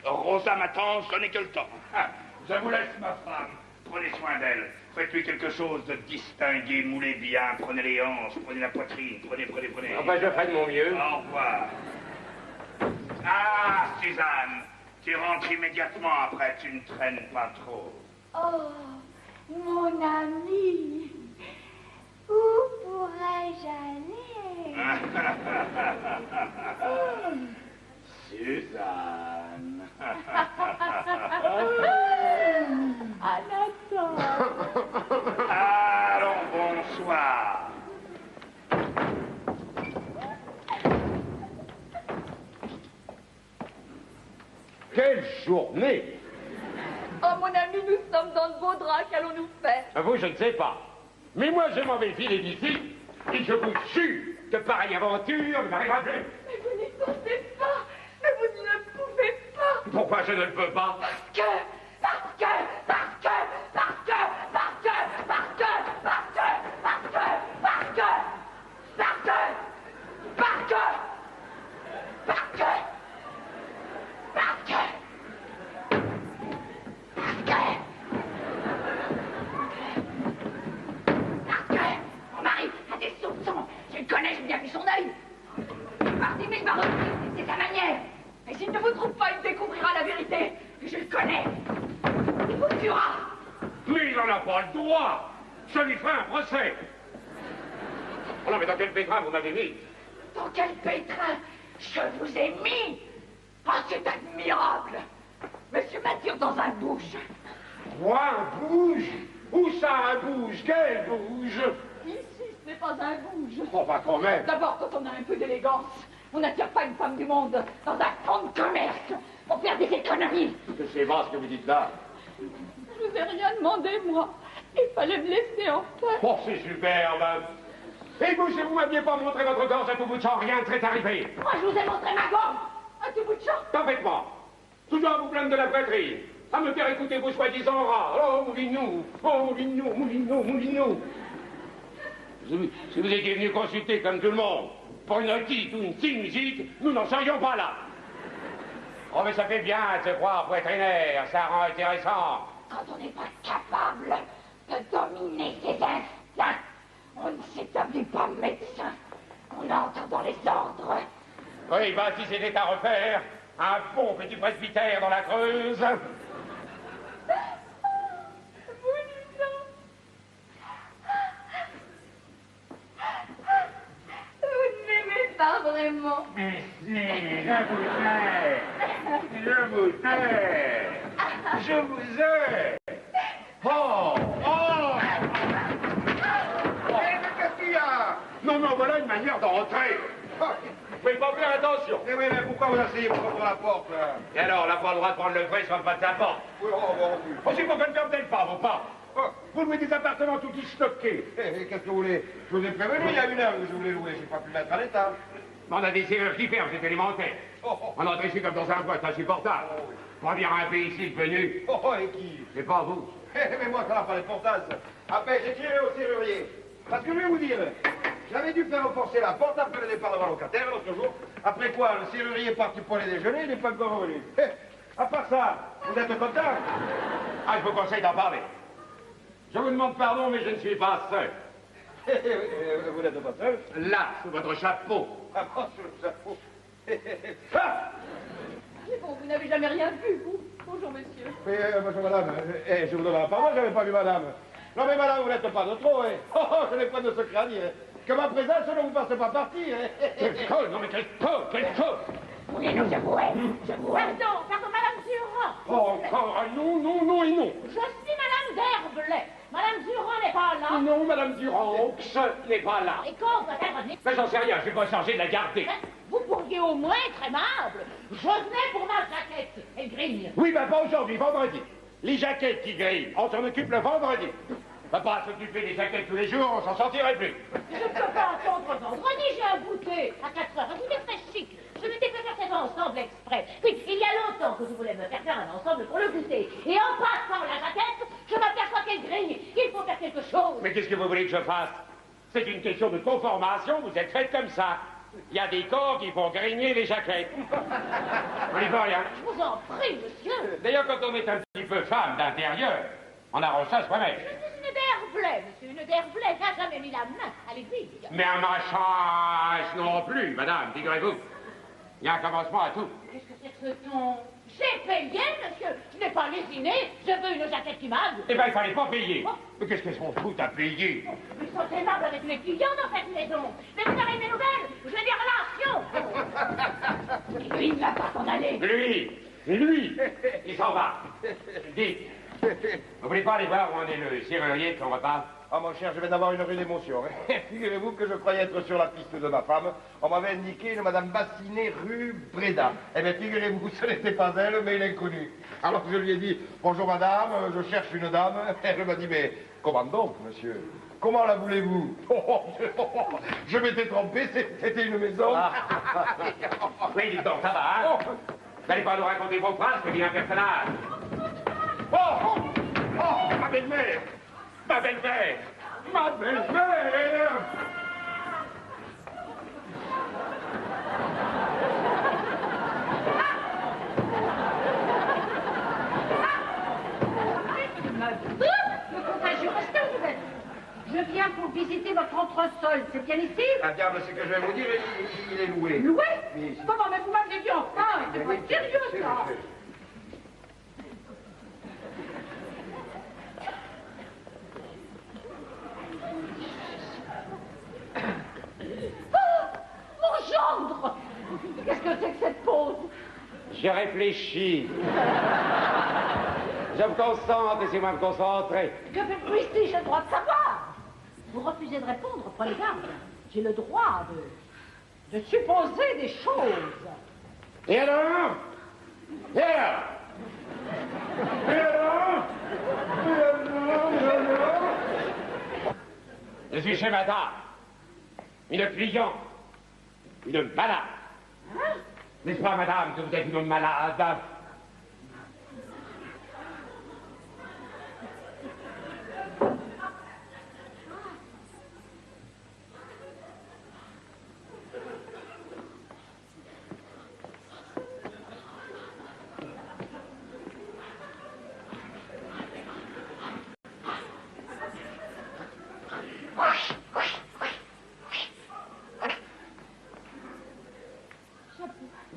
Speaker 5: Rosa m'attend, je n'ai que le temps. Ah, je vous laisse ma femme. Prenez soin d'elle. Faites-lui quelque chose de distingué, moulez bien. Prenez les hanches, prenez la poitrine. Prenez.
Speaker 3: Enfin, je ferai de mon mieux.
Speaker 5: Au revoir. Ah, Suzanne, tu rentres immédiatement après, tu ne traînes pas trop.
Speaker 6: Oh, mon ami, où pourrais-je aller?
Speaker 5: Suzanne.
Speaker 6: Anatole.
Speaker 5: Allons, bonsoir.
Speaker 3: Quelle journée!
Speaker 2: Oh, mon ami, nous sommes dans de beaux draps. Qu'allons-nous faire?
Speaker 3: Vous, je ne sais pas. Mais moi, je m'en vais filer d'ici et je vous jure que pareille aventure ne m'arrivera plus.
Speaker 2: Mais vous n'y pensez pas. Mais vous ne pouvez pas.
Speaker 3: Pourquoi je ne le peux pas?
Speaker 2: Parce que, parce que, parce que, parce que, parce que, parce que, parce que, parce que, parce que, parce que, parce que, parce que, parce que, mon mari a des soupçons. Je le connais, j'ai bien vu son œil. Parti, mais je m'en retrouve, c'est sa manière. Et s'il ne vous trouve pas, il découvrira la vérité. Je le connais. Il vous tuera.
Speaker 3: Mais il n'en a pas le droit. Je lui ferai un procès. Oh non, mais dans quel pétrin vous m'avez mis?
Speaker 2: Dans quel pétrin je vous ai mis? Ah, c'est admirable. Monsieur m'attire dans un bouge.
Speaker 3: Quoi, un bouge? Où ça, un bouge? Quel bouge?
Speaker 2: Ici, ce n'est pas un bouge.
Speaker 3: Oh, bah quand même.
Speaker 2: D'abord, quand on a un peu d'élégance, on n'attire pas une femme du monde dans un fonds de commerce pour faire des économies.
Speaker 3: C'est bas ce que vous dites là.
Speaker 2: Je vous ai rien demandé, moi. Il fallait me laisser en paix.
Speaker 3: Oh, c'est superbe. Et vous, si vous m'aviez pas montré votre gorge à tout bout de champ, rien ne serait arrivé.
Speaker 2: Moi, je vous ai montré ma gorge à tout bout de champ.
Speaker 3: Parfaitement. Toujours à vous plaindre de la poitrine. À me faire écouter vos soi-disant rats. Oh, moulinou. Oh, moulinou, moulinou, moulinou. Si vous étiez venu consulter comme tout le monde, pour une otite ou une musique, nous n'en serions pas là. Oh, mais ça fait bien de se croire poitrinaire, ça rend intéressant.
Speaker 2: Quand on n'est pas capable de dominer ses instincts, on ne s'établit pas médecin. On entre dans les ordres.
Speaker 3: Oui, bah, si c'était à refaire, un bon petit presbytère dans la Creuse.
Speaker 6: Vous ne m'aimez pas vraiment.
Speaker 3: Mais si, je vous ai. Je vous ai. Je vous ai. Oh, oh.
Speaker 4: Mais qu'est-ce qu'il y a?
Speaker 3: Non, non, voilà une manière d'entrer. Vous pouvez pas faire attention.
Speaker 4: Eh oui, mais pourquoi vous asseyez contre la porte, là?
Speaker 3: Et alors, on n'a pas le droit de prendre le frais sur le pas de sa porte.
Speaker 4: Oui, oh, bon, oui.
Speaker 3: Oh, c'est pour que ne fermez pas vos pas.
Speaker 4: Oh,
Speaker 3: Vous louez des appartements tout stockés.
Speaker 4: qu'est-ce que vous voulez? Je vous ai prévenu il y a 1 heure que je voulais louer. Je n'ai pas pu mettre à l'état.
Speaker 3: On a des serrures qui ferment, c'est élémentaire.
Speaker 4: Oh, oh,
Speaker 3: On entre ici comme dans un bois, c'est insupportable. Pour dire à un imbécile venu,
Speaker 4: oh, oh, et qui?
Speaker 3: c'est pas vous.
Speaker 4: Mais moi, ça n'a pas d'importance. Après, j'ai tiré au serrurier. Parce que je vais vous dire, j'avais dû faire renforcer la porte après le départ de ma locataire l'autre jour. Après quoi, le serrurier est parti pour les déjeuner, il n'est pas encore revenu. À part ça, vous êtes content?
Speaker 3: Ah, je vous conseille d'en parler. Je vous demande pardon, mais je ne suis pas seul.
Speaker 4: Vous n'êtes pas seul?
Speaker 3: Là, sous votre chapeau.
Speaker 4: Ah bon, sur le chapeau.
Speaker 3: Ah,
Speaker 2: Mais bon, vous n'avez jamais rien vu, vous. Bonjour, monsieur.
Speaker 4: Oui, bonjour, madame. Je vous donne la parole, j'avais pas vu madame. Non, mais madame, vous n'êtes pas de trop, hein. Oh, je n'ai pas de secret à dire. Que ma présence ne vous fasse pas partie, hein.
Speaker 3: Quel con, non mais quel con, quel con.
Speaker 2: Voulez-nous avouer? Pardon, Madame Durand.
Speaker 3: Oh, encore un non, non, non et non.
Speaker 2: Je suis Madame d'Herblay. Madame Durand n'est pas là.
Speaker 3: Non, Madame Durand, ce n'est pas là.
Speaker 2: Et quand va-t-elle revenir?
Speaker 3: Mais j'en sais rien, je vais pas changer de la garder.
Speaker 2: Vous pourriez au moins être aimable. Je venais pour ma jaquette. Elle grille.
Speaker 3: Oui, ben pas aujourd'hui, vendredi. Les jaquettes qui grillent, on s'en occupe le vendredi. On va pas s'occuper des jaquettes tous les jours, on s'en sortirait plus.
Speaker 2: Je ne peux pas attendre vendredi, j'ai un goûter à 4 heures. Vous êtes très chic. Je m'étais fait faire cet ensemble exprès. Oui, il y a longtemps que je voulais me faire un ensemble pour le goûter. Et en passant la jaquette, je m'aperçois qu'elle grille. Il faut faire quelque chose.
Speaker 3: Mais qu'est-ce que vous voulez que je fasse? C'est une question de conformation, vous êtes faites comme ça. Il y a des corps qui font grigner les jaquettes. On n'y peut rien.
Speaker 2: Je vous en prie, monsieur.
Speaker 3: D'ailleurs, quand on est un petit peu femme d'intérieur, on arrange ça soi-même.
Speaker 2: Je suis une d'Herblay, monsieur. Une d'Herblay n'a jamais mis la main à l'aiguille.
Speaker 3: Mais un machin non plus, madame, figurez-vous. Il y a un commencement à tout.
Speaker 2: Qu'est-ce que c'est que ce ton? J'ai payé, monsieur. Je n'ai pas lésiné. Je veux une jaquette qui m'aille.
Speaker 3: Eh ben, il fallait pas payer. Mais qu'est-ce qu'elles sont fout à payer?
Speaker 2: Ils sont aimables avec les clients dans cette maison. Mais vous avez des nouvelles? J'ai des relations. Et lui, il ne va pas s'en aller.
Speaker 3: Lui, il s'en va. Dites, vous voulez pas aller voir où on est le serrurier de son repas?
Speaker 4: Ah, mon cher, je viens d'avoir une rue d'émotion. Hein. Figurez-vous que je croyais être sur la piste de ma femme. On m'avait indiqué une madame Bassinet, rue Bréda. Eh bien, figurez-vous, ce n'était pas elle, mais l'inconnue. Alors je lui ai dit, bonjour madame, je cherche une dame. Elle m'a dit, mais comment donc, monsieur? Comment la voulez-vous? Je m'étais trompé, c'était une maison.
Speaker 3: Oui, dites donc, ça va, hein? Vous n'allez pas nous raconter vos phrases, que dit un personnage. Oh, ma belle-mère! Ma belle-mère! Ma belle-mère!
Speaker 2: Le contagieux, restez où vous êtes. Je viens pour visiter votre entresol. C'est bien ici?
Speaker 4: Ah, diable, ce que je vais vous dire, il est loué.
Speaker 2: Loué?
Speaker 4: Oui.
Speaker 2: Comment, mais vous m'avez dit enfin? C'est pas sérieux,
Speaker 4: C'est
Speaker 2: ça.
Speaker 4: monsieur.
Speaker 2: Mon gendre! Qu'est-ce que c'est que cette pause?
Speaker 3: J'ai réfléchi. Je me concentre, laissez-moi me concentrer.
Speaker 2: Que faites-vous ici? J'ai le droit de savoir. Vous refusez de répondre, prenez garde. J'ai le droit de supposer des choses.
Speaker 3: Et alors? Et alors? Et alors? Je suis chez madame. Une cliente. Une malade.
Speaker 2: Hein?
Speaker 3: N'est-ce pas, madame, que vous êtes une malade?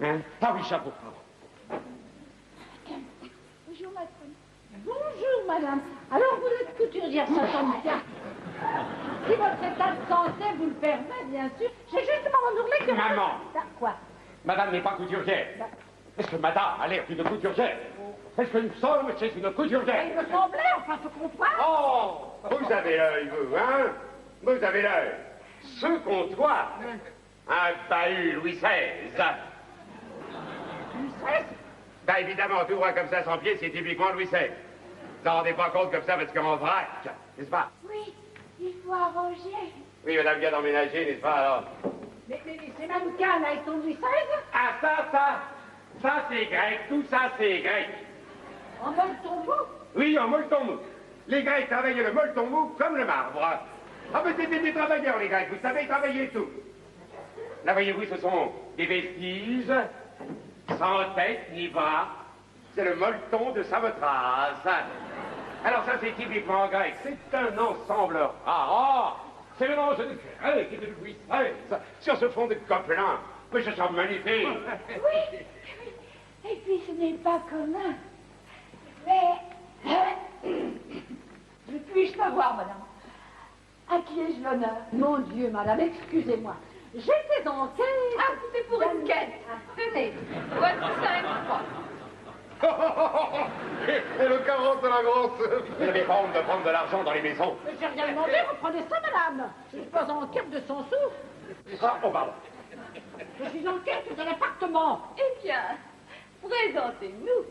Speaker 3: Hein? Ah oui, chapeau.
Speaker 2: Bonjour, madame. Bonjour, madame. Alors, vous êtes couturière, ça tombe bien. Si votre état de santé vous le permet, bien sûr. J'ai justement mon ourlet que...
Speaker 3: Maman.
Speaker 2: Quoi?
Speaker 3: Madame n'est pas couturière. Est-ce que madame a l'air d'une couturière? Est-ce que nous sommes chez une couturière?
Speaker 2: Il me semblait, enfin, ce comptoir.
Speaker 3: Oh! Vous avez l'œil, vous, hein? Vous avez l'œil. Ce comptoir, un bahut Louis XVI.
Speaker 2: Louis XVI?
Speaker 3: Ben évidemment, tout droit comme ça, sans pied, c'est typiquement Louis XVI. Vous en rendez pas compte comme ça parce qu'on vrac, n'est-ce pas?
Speaker 6: Oui, il faut arranger.
Speaker 3: Oui, madame vient d'emménager, n'est-ce pas, alors?
Speaker 2: Mais ces mannequins, là, ils sont Louis XVI?
Speaker 3: Ah, ça c'est grec, tout ça c'est grec.
Speaker 2: En molleton mou?
Speaker 3: Oui, en molleton mou. Les Grecs travaillaient le molleton mou comme le marbre. Ah, mais c'était des travailleurs, les Grecs, vous savez, ils travaillaient tout. Là, voyez-vous, ce sont des vestiges, sans tête ni bras. C'est le molleton de Samothrace. Alors ça, c'est typiquement grec. C'est un ensemble rare. Oh, c'est le mélange de grec et de Louis XVI sur ce fond de Gobelin. Mais ça semble magnifique.
Speaker 6: Oui, et puis ce n'est pas commun.
Speaker 2: Mais... Ne puis-je savoir, madame, à qui ai-je l'honneur? Mon Dieu, madame, excusez-moi. J'étais en quête...
Speaker 7: Ah, c'est pour une quête. Tenez, voici 5 francs.
Speaker 4: Et le 40 de la grosse.
Speaker 3: Vous avez pas honte de prendre de l'argent dans les maisons?
Speaker 2: Mais j'ai rien demandé, reprenez ça, madame. Je ne suis pas en quête de 100 sous.
Speaker 3: Ah, oh, pardon.
Speaker 2: Je suis en quête de l'appartement.
Speaker 7: Eh bien, présentez-nous.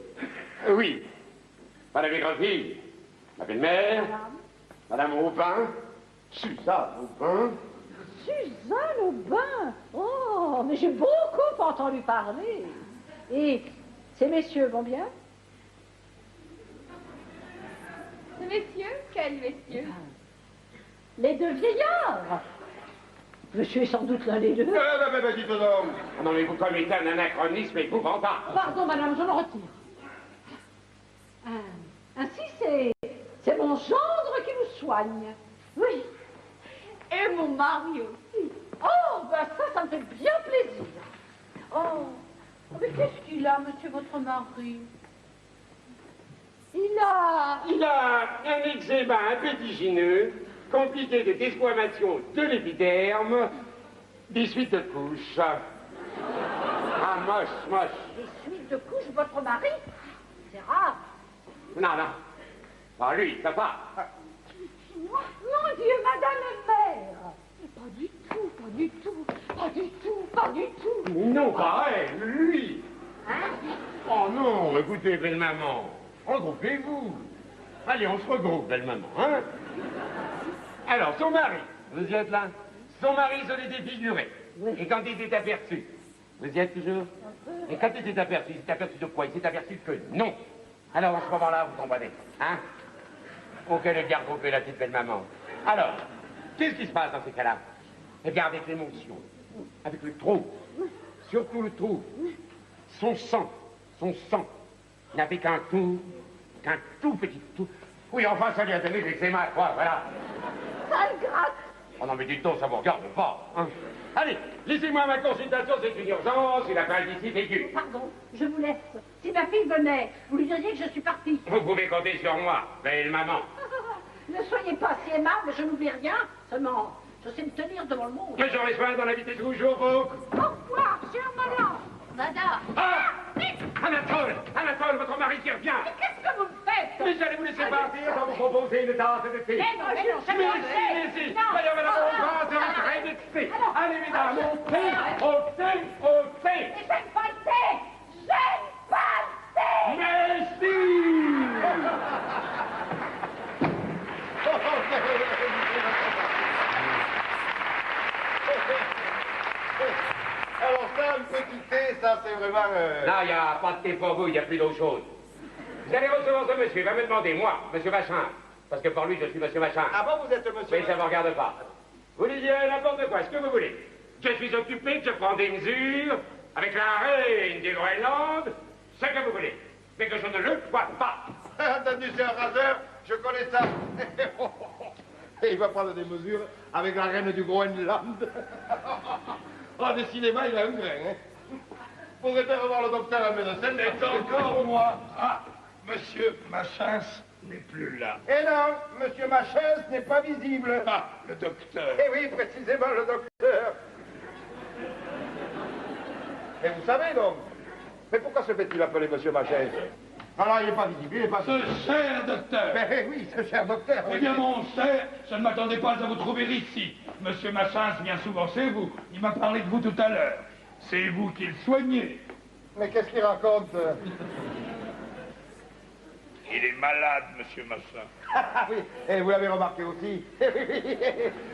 Speaker 3: Oui. Madame Grandfille, ma belle-mère, Madame Aubin, Suzanne Aubin.
Speaker 2: Suzanne Aubin. Oh, mais j'ai beaucoup entendu parler. Et ces messieurs vont bien?
Speaker 7: Ces messieurs? Quels messieurs?
Speaker 2: Les deux vieillards. Monsieur est sans doute l'un des deux.
Speaker 4: Dites donc.
Speaker 3: Ah non, mais vous commettez un anachronisme épouvantable.
Speaker 2: Pardon, madame, je le retire. Ainsi, c'est mon gendre qui vous soigne. Oui.
Speaker 7: Et mon mari aussi.
Speaker 2: Oh, ben ça me fait bien plaisir.
Speaker 7: Oh, mais qu'est-ce qu'il a, monsieur votre mari?
Speaker 2: Il a...
Speaker 3: Il a un eczéma impétigineux, compliqué de desquamation de l'épiderme, des suites de couches. Ah, moche, moche.
Speaker 2: Des suites de couches, votre mari? C'est rare.
Speaker 3: Non, non. Ah, lui, ça va.
Speaker 2: Moi, mon Dieu, madame la mère. Pas du tout, pas du tout, pas du tout, pas du tout.
Speaker 3: Mais non, pas elle, lui.
Speaker 2: Hein?
Speaker 3: Oh non, écoutez, belle-maman, regroupez-vous. Allez, on se regroupe, belle-maman, hein? Alors, son mari, vous y êtes là? Son mari se l'est défiguré.
Speaker 2: Oui.
Speaker 3: Et quand il s'est aperçu, vous y êtes toujours? Et quand il s'est aperçu de quoi? Il s'est aperçu que non. Alors, à ce moment-là, vous comprenez, hein? Auquel est bien regroupé la petite belle-maman. Alors, qu'est-ce qui se passe dans ces cas-là? Eh bien, avec l'émotion, avec le trou, surtout le trou, son sang n'avait qu'un tout petit tout. Oui, enfin, ça lui a donné de l'eczéma, quoi, voilà.
Speaker 2: Ça le gratte.
Speaker 3: Oh non, mais dites donc, ça vous regarde pas, hein. Allez, laissez-moi ma consultation, c'est une urgence, il a pas d'ici aiguë.
Speaker 2: Pardon, je vous laisse. Si ma fille venait, vous lui diriez que je suis partie.
Speaker 3: Vous pouvez compter sur moi, belle maman.
Speaker 2: Ne soyez pas si aimable, je n'oublie rien. Seulement, je sais me tenir devant le monde.
Speaker 3: Que j'aurai soin d'en inviter toujours, vous.
Speaker 2: Au revoir, chère madame.
Speaker 7: Madame.
Speaker 3: Ah! Anatole, votre mari qui revient.
Speaker 2: Mais qu'est-ce que vous faites?
Speaker 3: Mais j'allais vous laisser partir sans vous proposer une tasse de thé.
Speaker 2: Mais non, ça me
Speaker 3: Mais si. Voyons, madame, on va se rentrer de thé. Allez, mesdames, au thé.
Speaker 2: Mais j'aime pas le thé. J'aime pas le thé.
Speaker 3: Merci.
Speaker 4: Alors ça, un petit thé, ça c'est vraiment...
Speaker 3: Non, il n'y a pas de thé pour vous, il n'y a plus d'eau chaude. Vous allez recevoir ce monsieur, il va me demander, moi, monsieur Machin, parce que pour lui, je suis monsieur Machin.
Speaker 4: Ah bon, vous êtes monsieur...
Speaker 3: Oui, ça ne vous regarde pas. Vous lui direz n'importe quoi, ce que vous voulez. Je suis occupé, je prends des mesures, avec la reine du Groenland, ce que vous voulez. Mais que je ne le vois pas.
Speaker 4: Entendu, c'est un raseur, je connais ça. Et il va prendre des mesures avec la reine du Groenland. Oh, décidément, il a un grain, hein. Faudrait faire revoir le docteur à médecin.
Speaker 5: C'est encore moi. Ah, monsieur Machin n'est plus là.
Speaker 4: Eh non, monsieur Machin n'est pas visible.
Speaker 5: Ah, le docteur.
Speaker 4: Eh oui, précisément, le docteur. Et vous savez donc. Mais pourquoi se fait-il appeler monsieur Machin? Alors, il n'est pas visible, il n'est pas...
Speaker 5: Ce cher docteur.
Speaker 4: Mais oui, ce cher docteur.
Speaker 5: Eh bien, mon cher, je ne m'attendais pas à vous trouver ici. Monsieur Machin vient souvent chez vous. Il m'a parlé de vous tout à l'heure. C'est vous qui le soignez.
Speaker 4: Mais qu'est-ce qu'il raconte?
Speaker 5: Il est malade, monsieur Machin.
Speaker 4: Ah oui, et vous l'avez remarqué aussi.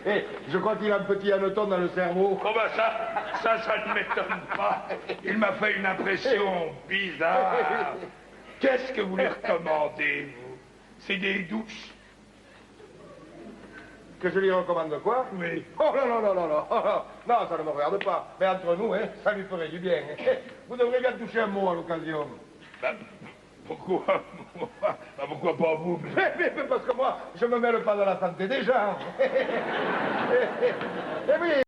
Speaker 4: Et je crois qu'il a un petit hanneton dans le cerveau.
Speaker 5: Oh ben ça ne m'étonne pas. Il m'a fait une impression bizarre. Qu'est-ce que vous lui recommandez, vous? C'est des douches?
Speaker 4: Que je lui recommande quoi?
Speaker 5: Oui.
Speaker 4: Oh non, non, non, non, non. Non, ça ne me regarde pas. Mais entre nous, hein, ça lui ferait du bien. Vous devriez bien toucher un mot à l'occasion.
Speaker 5: Ben, pourquoi moi? Ben, pourquoi pas vous?
Speaker 4: Mais parce que moi, je me mêle pas dans la santé des gens. Eh oui.